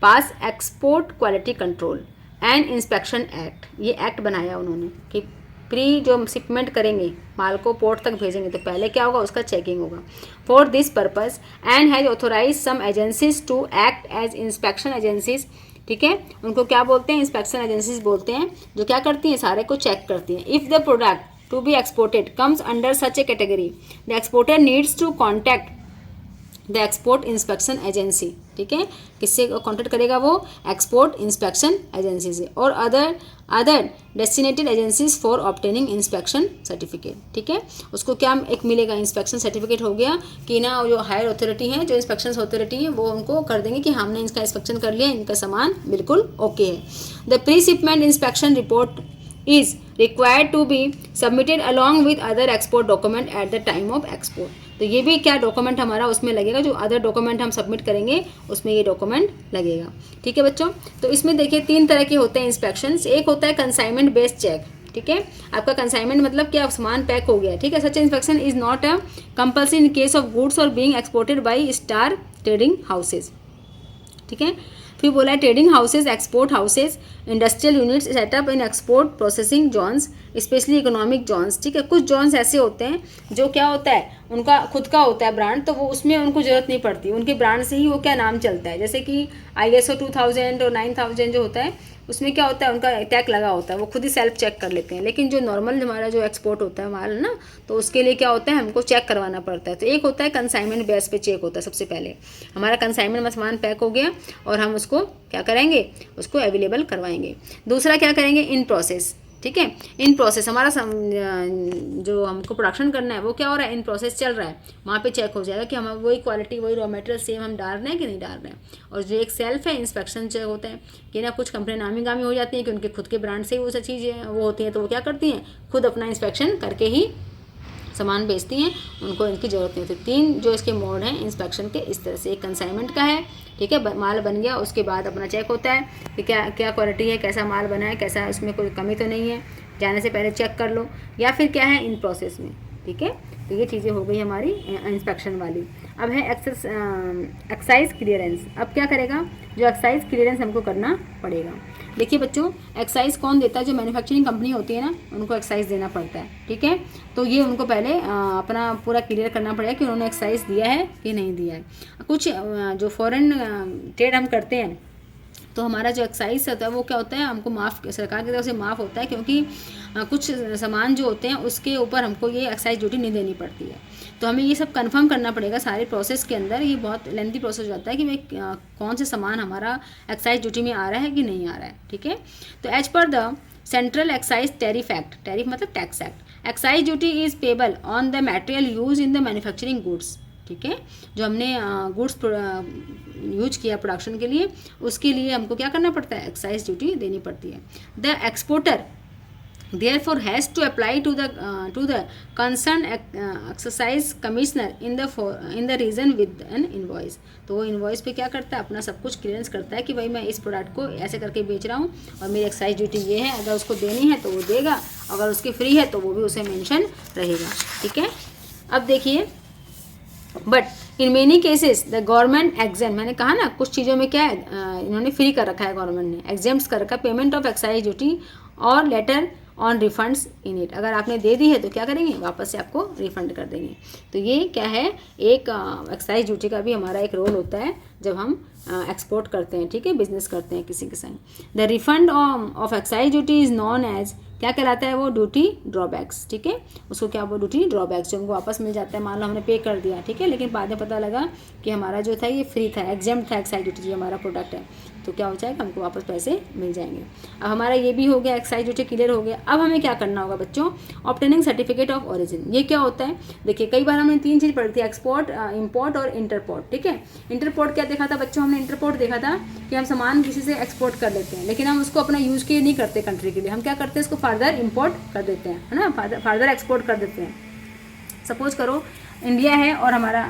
pass export quality control and inspection act, ये एक्ट बनाया उन्होंने कि प्री जो शिपमेंट करेंगे, माल को पोर्ट तक भेजेंगे, तो पहले क्या होगा, उसका चेकिंग होगा। For this purpose and has authorise some agencies to act as inspection agencies, ठीक है, उनको क्या बोलते हैं, इंस्पेक्शन एजेंसीज बोलते हैं, जो क्या करती हैं, सारे को चेक करती हैं। If the product to be exported comes under such a category, the exporter needs to contact the export inspection agency, ठीक है, किससे कॉन्टेक्ट करेगा वो, एक्सपोर्ट इंस्पेक्शन एजेंसी से, और other destinated agencies for obtaining inspection certificate, ठीक है। उसको क्या एक मिलेगा, इंस्पेक्शन सर्टिफिकेट हो गया कि ना जो हायर अथॉरिटी है, जो इंस्पेक्शन अथॉरिटी है, वो उनको कर देंगे कि हमने इसका इंस्पेक्शन कर लिया, इनका सामान बिल्कुल ओके है। The pre shipment inspection report is required to be submitted along with other export document at the time of export। तो ये भी क्या डॉक्यूमेंट हमारा उसमें लगेगा, जो अदर डॉक्यूमेंट हम सबमिट करेंगे उसमें ये डॉक्यूमेंट लगेगा, ठीक है बच्चों। तो इसमें देखिए 3 तरह के होते हैं इंस्पेक्शंस। एक होता है कंसाइनमेंट बेस्ड चेक, ठीक है, आपका कंसाइनमेंट मतलब क्या सामान पैक हो गया, ठीक है। Such inspection is not a compulsory in case of goods are being exported by star trading houses, ठीक है। फिर बोला है trading houses, export houses, industrial units set up in export processing zones, specially economic zones, ठीक है। कुछ Jones ऐसे होते हैं जो क्या होता है, उनका खुद का होता है ब्रांड, तो वो उसमें उनको ज़रूरत नहीं पड़ती, उनके ब्रांड से ही वो क्या नाम चलता है। जैसे कि ISO 2000 और 9000 जो होता है उसमें क्या होता है, उनका टैग लगा होता है, वो खुद ही सेल्फ चेक कर लेते हैं। लेकिन जो नॉर्मल हमारा जो एक्सपोर्ट होता है माल ना, तो उसके लिए क्या होता है, हमको चेक करवाना पड़ता है। तो एक होता है कंसाइनमेंट बेस पे चेक होता है, सबसे पहले हमारा कंसाइनमेंट में सामान पैक हो गया और हम उसको क्या करेंगे, उसको अवेलेबल करवाएंगे। दूसरा क्या करेंगे, इन प्रोसेस, ठीक है। इन प्रोसेस हमारा जो हमको प्रोडक्शन करना है वो क्या हो रहा है, इन प्रोसेस चल रहा है, वहाँ पे चेक हो जाएगा कि हम वही क्वालिटी वही रॉ मटेरियल सेम हम डाल रहे हैं कि नहीं डाल रहे हैं। और जो एक सेल्फ है इंस्पेक्शन चेक होता है कि ना कुछ कंपनी नामी गामी हो जाती है कि उनके खुद के ब्रांड से ही वो सब चीज़ें वो होती हैं, तो वो क्या करती हैं, खुद अपना इंस्पेक्शन करके ही सामान बेचती हैं, उनको इनकी ज़रूरत नहीं होती। 3 जो इसके मोड हैं इंस्पेक्शन के इस तरह से, एक कंसाइनमेंट का है, ठीक है, माल बन गया उसके बाद अपना चेक होता है कि क्या क्या क्वालिटी है, कैसा माल बना है, कैसा उसमें कोई कमी तो नहीं है, जाने से पहले चेक कर लो। या फिर क्या है, इन प्रोसेस में, ठीक है। तो ये चीज़ें हो गई हमारी इंस्पेक्शन वाली। अब है एक्साइज क्लियरेंस। अब क्या करेगा, जो एक्साइज क्लियरेंस हमको करना पड़ेगा। देखिए बच्चों, एक्साइज कौन देता है, जो मैन्युफैक्चरिंग कंपनी होती है ना, उनको एक्साइज देना पड़ता है, ठीक है। तो ये उनको पहले अपना पूरा क्लियर करना पड़ेगा कि उन्होंने एक्साइज दिया है कि नहीं दिया है। कुछ जो फॉरेन ट्रेड हम करते हैं तो हमारा जो एक्साइज होता है वो क्या होता है, हमको माफ़, सरकार की तरफ से माफ़ होता है, क्योंकि कुछ सामान जो होते हैं उसके ऊपर हमको ये एक्साइज ड्यूटी नहीं देनी पड़ती है। तो हमें ये सब कंफर्म करना पड़ेगा सारे प्रोसेस के अंदर। ये बहुत लेंथी प्रोसेस हो जाता है कि भाई कौन से सामान हमारा एक्साइज ड्यूटी में आ रहा है कि नहीं आ रहा है, ठीक है। तो as per the central excise tariff act, tariff मतलब tax act, excise duty is payable on the material use in the manufacturing goods, ठीक है। जो हमने गुड्स यूज किया प्रोडक्शन के लिए, उसके लिए हमको क्या करना पड़ता है, एक्साइज ड्यूटी देनी पड़ती है। The exporter therefore has to apply to the concerned excise commissioner in the region with an invoice। तो वो इन्वॉइस पे क्या करता है, अपना सब कुछ क्लियरेंस करता है कि भाई मैं इस प्रोडक्ट को ऐसे करके बेच रहा हूँ और मेरी एक्साइज ड्यूटी ये है, अगर उसको देनी है तो वो देगा, अगर उसकी फ्री है तो वो भी उसे मेंशन रहेगा, ठीक है। अब देखिए, but in many cases the government exempt, मैंने कहा ना कुछ चीज़ों में क्या है, इन्होंने फ्री कर रखा है गवर्नमेंट ने, एग्जेम्प्ट कर रखा है पेमेंट ऑफ एक्साइज ड्यूटी और later on refunds in it. अगर आपने दे दी है तो क्या करेंगे, वापस से आपको रिफंड कर देंगे। तो ये क्या है, एक एक्साइज ड्यूटी का भी हमारा एक रोल होता है जब हम एक्सपोर्ट करते हैं, ठीक है, बिजनेस करते हैं किसी के संग। The refund of excise duty is known as, क्या कहलाता है वो, ड्यूटी ड्रॉबैक्स, ठीक है। उसको क्या वो ड्यूटी ड्रॉबैक्स, जो हमको वापस मिल जाता है, मान लो हमने पे कर दिया, ठीक है, लेकिन बाद में पता लगा कि हमारा जो था ये फ्री था, एग्जेम्प्ट था एक्साइज ड्यूटी, जो हमारा प्रोडक्ट है, तो क्या हो जाएगा, हमको वापस पैसे मिल जाएंगे। अब हमारा ये भी हो गया, एक्साइज ड्यूटी क्लियर हो गया। अब हमें क्या करना होगा बच्चों, ऑब्टेनिंग सर्टिफिकेट ऑफ ओरिजिन। ये क्या होता है, देखिए कई बार हमने 3 चीज़ पढ़ी थी, एक्सपोर्ट, इंपोर्ट और इंटरपोर्ट, ठीक है। इंटरपोर्ट क्या देखा था बच्चों, हमने इंटरपोर्ट देखा था कि हम सामान किसी से एक्सपोर्ट कर लेते हैं, लेकिन हम उसको अपना यूज़ के लिए नहीं करते कंट्री के लिए, हम क्या करते हैं, इसको फर्दर इंपोर्ट कर देते हैं, है ना, फर्दर एक्सपोर्ट कर देते हैं। सपोज करो इंडिया है और हमारा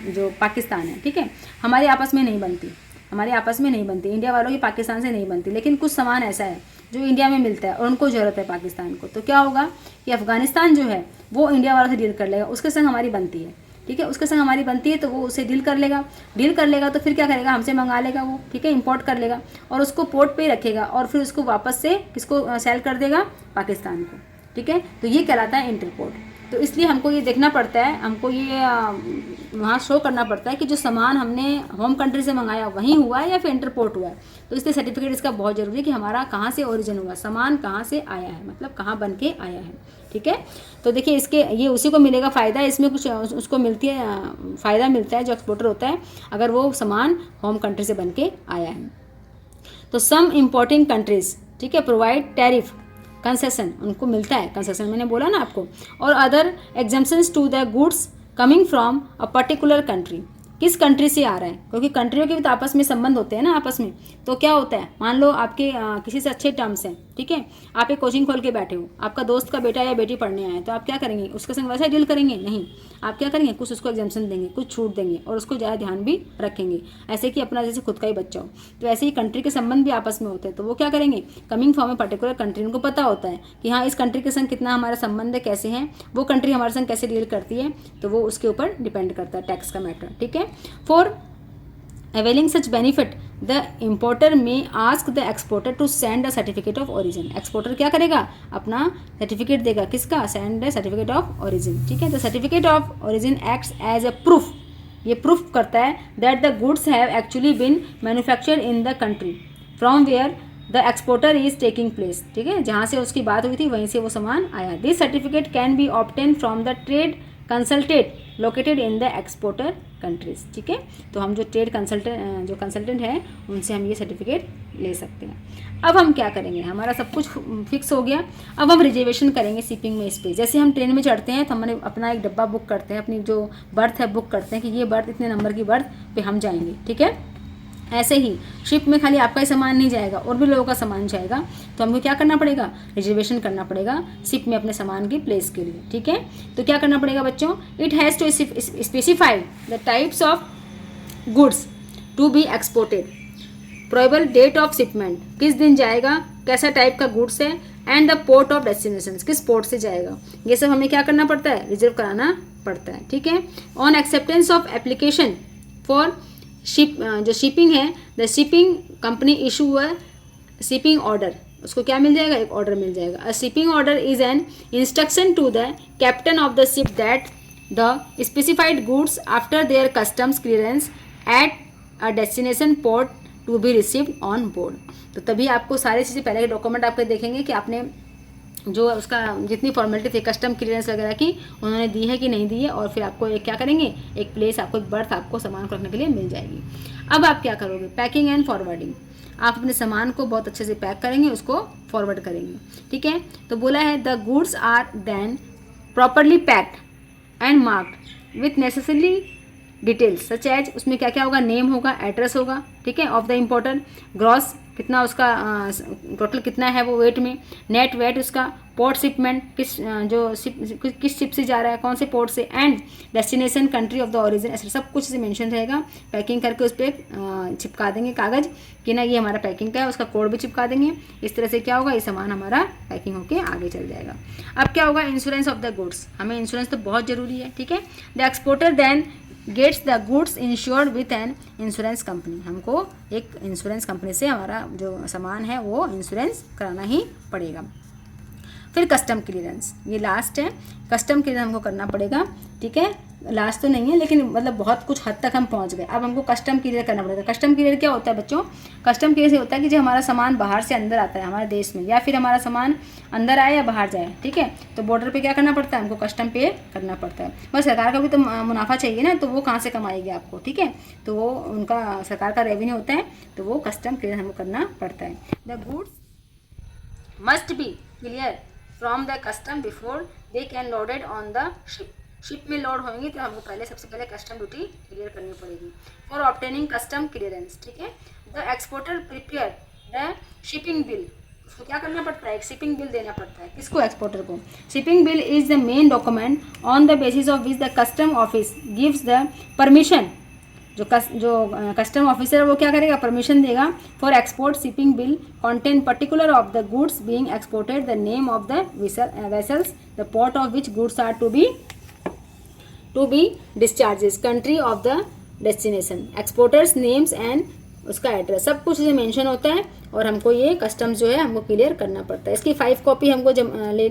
जो पाकिस्तान है, ठीक है, हमारे आपस में नहीं बनती, हमारे आपस में नहीं बनती, इंडिया वालों की पाकिस्तान से नहीं बनती, लेकिन कुछ सामान ऐसा है जो इंडिया में मिलता है और उनको ज़रूरत है पाकिस्तान को, तो क्या होगा कि अफगानिस्तान जो है वो इंडिया वालों से डील कर लेगा, उसके संग हमारी बनती है, ठीक है, उसके संग हमारी बनती है, तो वो उसे डील कर लेगा तो फिर क्या करेगा, हमसे मंगा लेगा वो, ठीक है, इंपोर्ट कर लेगा और उसको पोर्ट पे रखेगा और फिर उसको वापस से किसको सेल कर देगा, पाकिस्तान को, ठीक है। तो ये कहलाता है इंटरपोर्ट। तो इसलिए हमको ये देखना पड़ता है, हमको ये वहाँ शो करना पड़ता है कि जो सामान हमने होम कंट्री से मंगाया वहीं हुआ है या फिर इंटरपोर्ट हुआ है। तो इसलिए सर्टिफिकेट इसका बहुत ज़रूरी है कि हमारा कहाँ से ओरिजिन हुआ, सामान कहाँ से आया है, मतलब कहाँ बन के आया है, ठीक है। ठीक है। तो देखिए इसके ये उसी को मिलेगा फ़ायदा, इसमें कुछ उसको मिलती है, फ़ायदा मिलता है जो एक्सपोर्टर होता है अगर वो सामान होम कंट्री से बन के आया है। तो सम इम्पोर्टिंग कंट्रीज, ठीक है, प्रोवाइड टैरिफ कंसेशन, उनको मिलता है कंसेशन, मैंने बोला ना आपको, और other exemptions to the goods coming from a particular country, किस कंट्री से आ रहा है, क्योंकि कंट्रियों के भी तो आपस में संबंध होते हैं ना आपस में। तो क्या होता है, मान लो आपके किसी से अच्छे टर्म्स हैं, ठीक है, आप एक कोचिंग खोल के बैठे हो, आपका दोस्त का बेटा या बेटी पढ़ने आया है, तो आप क्या करेंगे, उसके संग वैसे डील करेंगे नहीं, आप क्या करेंगे, कुछ उसको एग्जाम्पशन देंगे, कुछ छूट देंगे और उसको ज़्यादा ध्यान भी रखेंगे, ऐसे कि अपना जैसे खुद का ही बच्चा हो। तो ऐसे ही कंट्री के संबंध भी आपस में होते हैं, तो वो क्या करेंगे, coming from a particular country, उनको पता होता है कि हाँ इस कंट्री के संग कितना हमारा संबंध है, कैसे हैं वो कंट्री हमारे संग कैसे डील करती है, तो वो उसके ऊपर डिपेंड करता है टैक्स का मैटर, ठीक है। For availing such benefit the importer may ask the exporter to send a certificate of origin, exporter क्या करेगा, अपना सर्टिफिकेट देगा, किसका, send a certificate of origin, ठीक है। तो certificate of origin acts as a proof, ये प्रूफ करता है that the goods have actually been manufactured in the country from where the exporter is taking place, ठीक है, जहाँ से उसकी बात हुई थी वहीं से वो सामान आया। This certificate can be obtained from the trade consultant located in the exporter countries, ठीक है। तो हम जो ट्रेड कंसल्टेंट है उनसे हम ये सर्टिफिकेट ले सकते हैं। अब हम क्या करेंगे, हमारा सब कुछ फिक्स हो गया, अब हम रिजर्वेशन करेंगे शिपिंग में इस पर। जैसे हम ट्रेन में चढ़ते हैं तो हमने अपना एक डब्बा बुक करते हैं, अपनी जो बर्थ है बुक करते हैं कि ये बर्थ इतने नंबर की बर्थ पे हम जाएंगे, ठीक है। ऐसे ही शिप में खाली आपका ही सामान नहीं जाएगा और भी लोगों का सामान जाएगा, तो हमको क्या करना पड़ेगा, रिजर्वेशन करना पड़ेगा शिप में अपने सामान की प्लेस के लिए, ठीक है। तो क्या करना पड़ेगा बच्चों, it has to specify the types of goods to be exported, probable date of shipment, किस दिन जाएगा, कैसा टाइप का गुड्स है, and the port of destination, किस पोर्ट से जाएगा, ये सब हमें क्या करना पड़ता है, रिजर्व कराना पड़ता है, ठीक है। On acceptance of application for ship, जो शिपिंग है, the shipping company issue a shipping order, उसको क्या मिल जाएगा, एक ऑर्डर मिल जाएगा। A shipping order is an instruction to the captain of the ship that the specified goods after their customs clearance at a destination port to be received on board. तो तभी आपको सारी चीज़ें, पहले के डॉक्यूमेंट आपके देखेंगे कि आपने जो उसका जितनी फॉर्मेलिटी थी कस्टम क्लियरेंस वगैरह की उन्होंने दी है कि नहीं दी है, और फिर आपको एक क्या करेंगे, एक प्लेस, आपको एक बर्थ आपको सामान को रखने के लिए मिल जाएगी। अब आप क्या करोगे, पैकिंग एंड फॉरवर्डिंग, आप अपने सामान को बहुत अच्छे से पैक करेंगे, उसको फॉरवर्ड करेंगे, ठीक है। तो बोला है the goods are then properly packed and marked with necessary details such as, उसमें क्या क्या होगा, नेम होगा, एड्रेस होगा, ठीक है, ऑफ द इम्पोर्टर, ग्रॉस कितना उसका टोटल कितना है वो वेट में, नेट वेट उसका, पोर्ट शिपमेंट किस शिप से जा रहा है, कौन से पोर्ट से, and destination country of the origin, ऐसा सब कुछ से मेंशन रहेगा। पैकिंग करके उस पर चिपका देंगे कागज़ कि ना ये हमारा पैकिंग का है, उसका कोड भी चिपका देंगे। इस तरह से क्या होगा, ये सामान हमारा पैकिंग होके आगे चल जाएगा। अब क्या होगा, इंश्योरेंस ऑफ द गुड्स, हमें इंश्योरेंस तो बहुत ज़रूरी है, ठीक है। The exporter then gets the goods insured with an insurance company, हमको एक इंश्योरेंस कंपनी से हमारा जो सामान है वो इंश्योरेंस कराना ही पड़ेगा। फिर कस्टम क्लियरेंस, ये लास्ट है, कस्टम क्लियरेंस हमको करना पड़ेगा, ठीक है। लास्ट तो नहीं है लेकिन मतलब बहुत कुछ हद तक हम पहुंच गए। अब हमको कस्टम क्लियर करना पड़ेगा। कस्टम क्लियर क्या होता है बच्चों, कस्टम क्लियर से होता है कि जो हमारा सामान बाहर से अंदर आता है हमारे देश में, या फिर हमारा सामान अंदर आए या बाहर जाए, ठीक है, तो बॉर्डर पे क्या करना पड़ता है, हमको कस्टम पे करना पड़ता है। और सरकार का भी तो मुनाफा चाहिए ना, तो वो कहाँ से कमाएगी आपको, ठीक है, तो वो उनका सरकार का रेवेन्यू होता है, तो वो कस्टम क्लियर हमको करना पड़ता है। The goods must be clear from the custom before they can loaded on the ship, ship में लोड होंगी तो हमको पहले सबसे पहले कस्टम ड्यूटी क्लियर करनी पड़ेगी। फॉर ऑब्टेनिंग कस्टम क्लियरेंस, ठीक है, the exporter prepare the shipping bill, उसको क्या करना पड़ता है, एक शिपिंग बिल देना पड़ता है, किसको, एक्सपोर्टर को। Shipping bill is the main document on the basis of which the custom office gives the permission, जो कस्टम ऑफिसर वो क्या करेगा, परमिशन देगा for export. Shipping bill contain particular of the goods being exported, the name of the vessels, the port of which goods are to be discharges, country of the destination, exporters names and उसका address, सब कुछ इसे mention होता है। और हमको ये customs जो है हमको क्लियर करना पड़ता है। इसकी 5 कॉपी हमको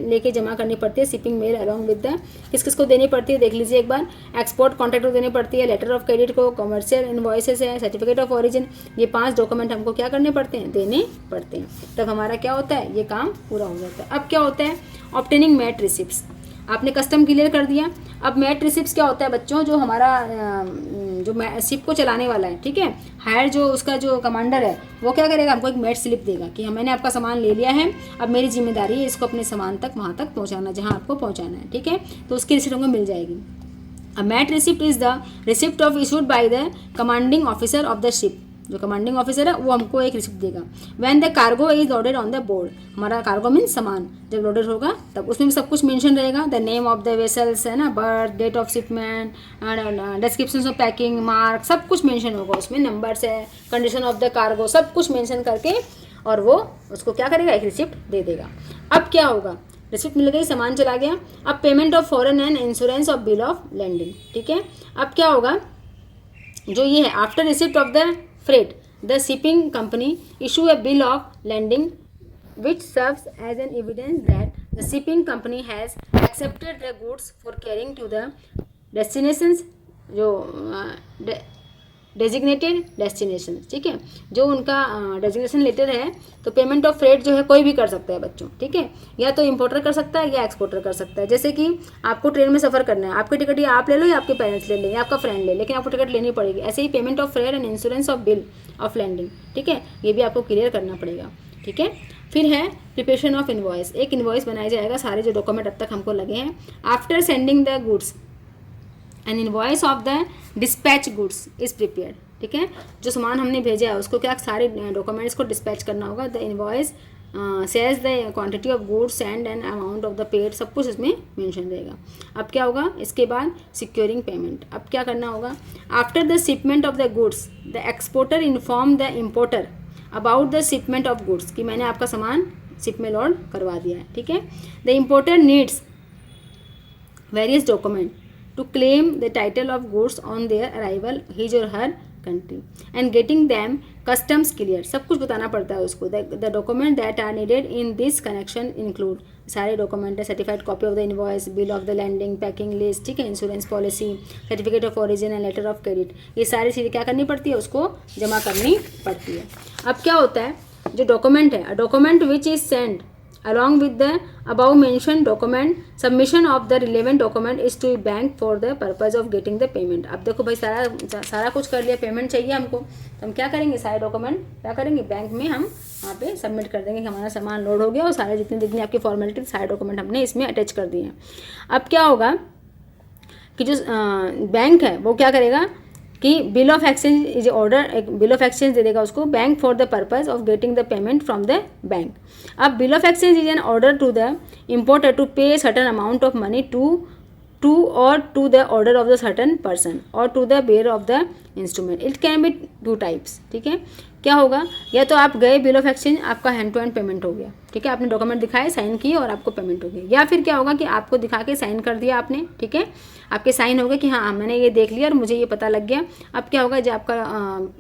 लेके जमा करनी पड़ती है, shipping mail along with the, किस किस को देनी पड़ती है देख लीजिए एक बार। एक्सपोर्ट कॉन्ट्रैक्ट को देनी पड़ती है, लेटर ऑफ क्रेडिट को, कमर्शियल इनवॉइसेस है, सर्टिफिकेट ऑफ ओरिजिन, ये 5 डॉक्यूमेंट हमको क्या करने पड़ते हैं, देने पड़ते हैं, तब हमारा क्या होता है, ये काम पूरा हो जाता है। अब क्या होता है, ऑब्टेनिंग मैट रिसिप्ट्स, आपने कस्टम क्लियर कर दिया। अब मैट रिसिप्ट्स क्या होता है बच्चों, जो हमारा जो शिप को चलाने वाला है, ठीक है, हायर जो उसका जो कमांडर है वो क्या करेगा, हमको एक मैट स्लिप देगा कि मैंने आपका सामान ले लिया है, अब मेरी जिम्मेदारी है इसको अपने सामान तक वहाँ तक पहुँचाना जहाँ आपको पहुँचाना है, ठीक है, तो उसकी रिसिप्ट हमको मिल जाएगी। A MAT receipt is the receipt of issued by the commanding officer of the ship, जो कमांडिंग ऑफिसर है वो हमको एक रिसिप्ट देगा। When the cargo is loaded on the board, हमारा कार्गो मीन्स सामान जब लोडेड होगा तब उसमें भी सब कुछ मेंशन रहेगा, the name of the vessels है ना, berth, date of shipment, description of packing, mark, सब कुछ मेंशन होगा उसमें, नंबर्स है, कंडीशन ऑफ द कार्गो, सब कुछ मेंशन करके और वो उसको क्या करेगा, एक रिसिप्ट दे देगा। अब क्या होगा, रिसिप्ट मिल गई, सामान चला गया। अब payment of foreign and insurance of bill of landing, ठीक है। अब क्या होगा, जो ये है after receipt of the freight the shipping company issue a bill of landing which serves as an evidence that the shipping company has accepted the goods for carrying to the destinations, जो designated destination, ठीक है, जो उनका designation letter है। तो payment of freight जो है कोई भी कर सकता है बच्चों, ठीक है, या तो इंपोर्टर कर सकता है या एक्सपोर्टर कर सकता है। जैसे कि आपको ट्रेन में सफ़र करना है, आपकी टिकट या आप ले लो या आपके पेरेंट्स ले लें या आपका फ्रेंड ले, लेकिन आपको टिकट लेनी पड़ेगी। ऐसे ही payment of freight and insurance of bill of landing, ठीक है, ये भी आपको क्लियर करना पड़ेगा, ठीक है। फिर है प्रिपरेशन ऑफ इनवॉइस, एक इनवॉइस बनाया जाएगा, सारे जो डॉक्यूमेंट अब तक हमको लगे हैं। After sending the goods N invoice of the dispatch goods is prepared, ठीक है, जो सामान हमने भेजा है उसको क्या सारे डॉक्यूमेंट्स को डिस्पैच करना होगा। The invoice says the quantity of goods send and amount of the paid, सब कुछ इसमें मेंशन रहेगा। अब क्या होगा, इसके बाद सिक्योरिंग पेमेंट। अब क्या करना होगा, after the shipment of the goods the exporter inform the importer about the shipment of goods, कि मैंने आपका सामान शिप में लोड करवा दिया है, ठीक है। The importer needs various document to claim the title of goods on their arrival his or her country and getting them customs clear, सब कुछ बताना पड़ता है उसको। the document that are needed in this connection include, सारे document है, certified copy of the invoice, bill of the landing, packing list, ठीक है, insurance policy, certificate of origin and letter of credit, ये सारी चीज़ें क्या करनी पड़ती है, उसको जमा करनी पड़ती है। अब क्या होता है, जो डॉक्यूमेंट है, document which is send along with the above mentioned document, submission of the relevant document is to bank for the purpose of getting the payment। अब देखो भाई सारा कुछ कर लिया, पेमेंट चाहिए हमको, तो हम क्या करेंगे, सारे डॉक्यूमेंट क्या करेंगे, बैंक में हम वहाँ पे सबमिट कर देंगे कि हमारा सामान लोड हो गया और सारे जितनी आपकी फॉर्मेलिटी सारे डॉक्यूमेंट हमने इसमें अटैच कर दिए हैं। अब क्या होगा कि जो बैंक है वो क्या करेगा कि bill of exchange is order, एक बिल ऑफ एक्सचेंज दे देगा उसको, bank for the purpose of getting the payment from the bank. अब bill of exchange is an order to the importer to pay certain amount of money to or to the order of the certain person or to the bearer of the instrument. It can be two types, ठीक है। क्या होगा, या तो आप गए bill of exchange, आपका hand to hand payment हो गया, ठीक है, आपने डॉक्यूमेंट दिखाए, साइन किए और आपको पेमेंट हो गई। या फिर क्या होगा कि आपको दिखा के साइन कर दिया आपने, ठीक है, आपके साइन हो गए कि हाँ मैंने ये देख लिया और मुझे ये पता लग गया। अब क्या होगा, जब आपका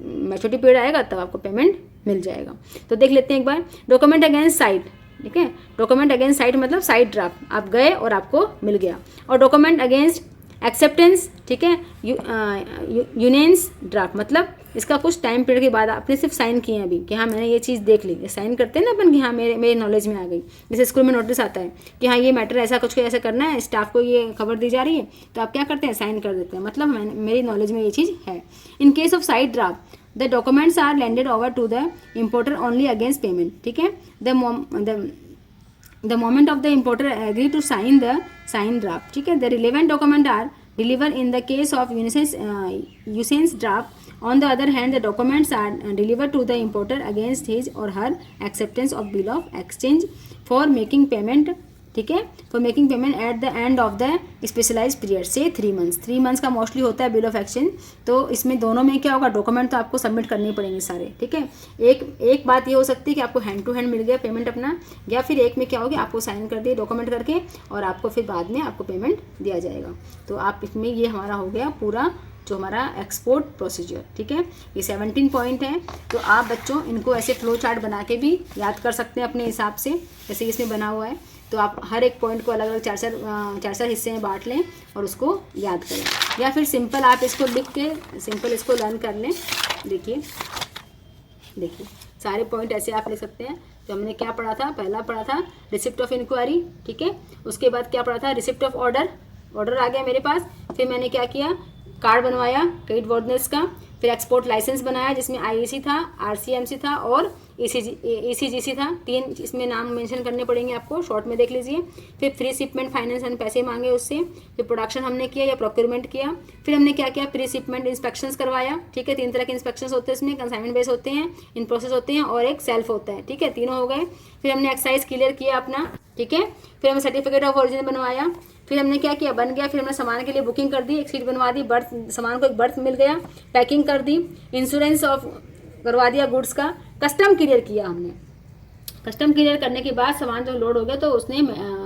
मैच्योरिटी पीरियड आएगा तब आपको पेमेंट मिल जाएगा। तो देख लेते हैं एक बार, डॉक्यूमेंट अगेंस्ट साइड, ठीक है, डॉक्यूमेंट अगेंस्ट साइड मतलब साइड ड्राफ्ट, आप गए और आपको मिल गया। और डॉक्यूमेंट अगेंस्ट एक्सेप्टेंस, ठीक है, यूनियंस ड्राफ्ट मतलब इसका कुछ टाइम पीरियड के बाद आपने सिर्फ साइन किए हैं अभी कि हाँ मैंने ये चीज़ देख ली, साइन करते हैं ना अपन कि हाँ मेरे नॉलेज में आ गई। जैसे स्कूल में नोटिस आता है कि हाँ ये मैटर ऐसा कुछ ऐसा करना है, स्टाफ को ये खबर दी जा रही है, तो आप क्या करते हैं, साइन कर देते हैं, मतलब मेरी नॉलेज में ये चीज़ है। In case of sight draft the documents are landed over to the importer only against payment, ठीक है। the moment of the importer agree to sign the signed draft, ठीक है। the relevant document are delivered in the case of usance draft। on the other hand the documents are delivered to the importer against his or her acceptance of bill of exchange for making payment, ठीक है, for making payment at the end of the specialise period से 3 months. 3 months का mostly होता है bill of exchange. तो इसमें दोनों में क्या होगा, डॉक्यूमेंट तो आपको सबमिट करने पड़ेंगे सारे, ठीक है। एक बात ये हो सकती है कि आपको हैंड टू हैंड मिल गया पेमेंट अपना, या फिर एक में क्या होगी आपको साइन कर दिए डॉक्यूमेंट करके और आपको फिर बाद में आपको पेमेंट दिया जाएगा। तो आप इसमें ये हमारा हो गया पूरा जो हमारा एक्सपोर्ट प्रोसीजर, ठीक है। ये 17 पॉइंट हैं। तो आप बच्चों इनको ऐसे फ्लो चार्ट बना के भी याद कर सकते हैं अपने हिसाब से, जैसे इसमें बना हुआ है। तो आप हर एक पॉइंट को अलग अलग चार हिस्से में बांट लें और उसको याद करें, या फिर सिंपल आप इसको लिख के सिंपल इसको लर्न कर लें। देखिए सारे पॉइंट ऐसे आप ले सकते हैं। तो हमने क्या पढ़ा था, पहला पढ़ा था रिसिप्ट ऑफ इंक्वायरी, ठीक है। उसके बाद क्या पढ़ा था, रिसिप्ट ऑफ ऑर्डर, ऑर्डर आ गया मेरे पास। फिर मैंने क्या किया, कार्ड बनवाया क्रेडिट वर्दनेस का। फिर एक्सपोर्ट लाइसेंस बनाया जिसमें आईईसी था, आरसीएमसी था और ईसीजीसी था। 3 इसमें नाम मेंशन करने पड़ेंगे आपको, शॉर्ट में देख लीजिए। फिर फ्री शिपमेंट फाइनेंस एंड पैसे मांगे उससे। फिर प्रोडक्शन हमने किया या प्रोक्योरमेंट किया। फिर हमने क्या किया, प्री शिपमेंट इंस्पेक्शंस करवाया, ठीक है। 3 तरह के इंस्पेक्शंस होते हैं इसमें, कंसाइनमेंट बेस होते हैं, इन प्रोसेस होते हैं और एक सेल्फ होता है, ठीक है। तीनों हो गए। फिर हमने एक्साइज क्लियर किया अपना, ठीक है। फिर हमने सर्टिफिकेट ऑफ ओरिजिन बनवाया। फिर हमने क्या किया, बन गया। फिर हमने सामान के लिए बुकिंग कर दी, एक सीट बनवा दी, बर्थ, सामान को एक बर्थ मिल गया, पैकिंग कर दी, इंश्योरेंस ऑफ करवा दिया गुड्स का, कस्टम क्लियर किया हमने। कस्टम क्लियर करने के बाद सामान जो लोड हो गया तो उसने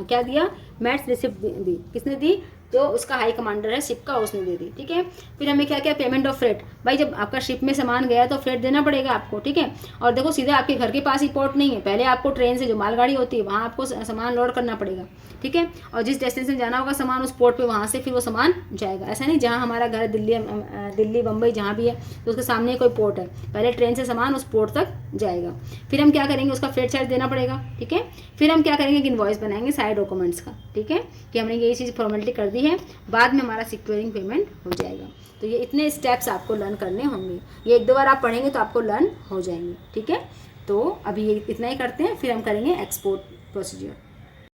क्या दिया, मैट्स रिसिप्ट दी। किसने दी, जो उसका हाई कमांडर है शिप का, उसने दे दी, ठीक है। फिर हमें क्या किया, पेमेंट ऑफ फ्रेट। भाई जब आपका शिप में सामान गया तो फ्रेट देना पड़ेगा आपको, ठीक है। और देखो सीधा आपके घर के पास ही पोर्ट नहीं है, पहले आपको ट्रेन से जो मालगाड़ी होती है वहाँ आपको सामान लोड करना पड़ेगा, ठीक है। और जिस डेस्टिनेशन जाना होगा सामान उस पोर्ट पे, वहाँ से फिर वो सामान जाएगा। ऐसा नहीं जहाँ हमारा घर दिल्ली बम्बई जहाँ भी है तो उसके सामने कोई पोर्ट है, पहले ट्रेन से सामान उस पोर्ट तक जाएगा। फिर हम क्या करेंगे, उसका फ्रेट चार्ज देना पड़ेगा, ठीक है। फिर हम क्या करेंगे, इनवॉइस बनाएंगे सारे डॉक्यूमेंट्स का, ठीक है, कि हमने ये चीज़ फॉर्मेलिटी कर दी है, बाद में हमारा सिक्योरिंग पेमेंट हो जाएगा। तो ये इतने स्टेप्स आपको लर्न करने होंगे, ये 1-2 बार आप पढ़ेंगे तो आपको लर्न हो जाएंगे, ठीक है। तो अभी ये इतना ही करते हैं, फिर हम करेंगे एक्सपोर्ट प्रोसीजर।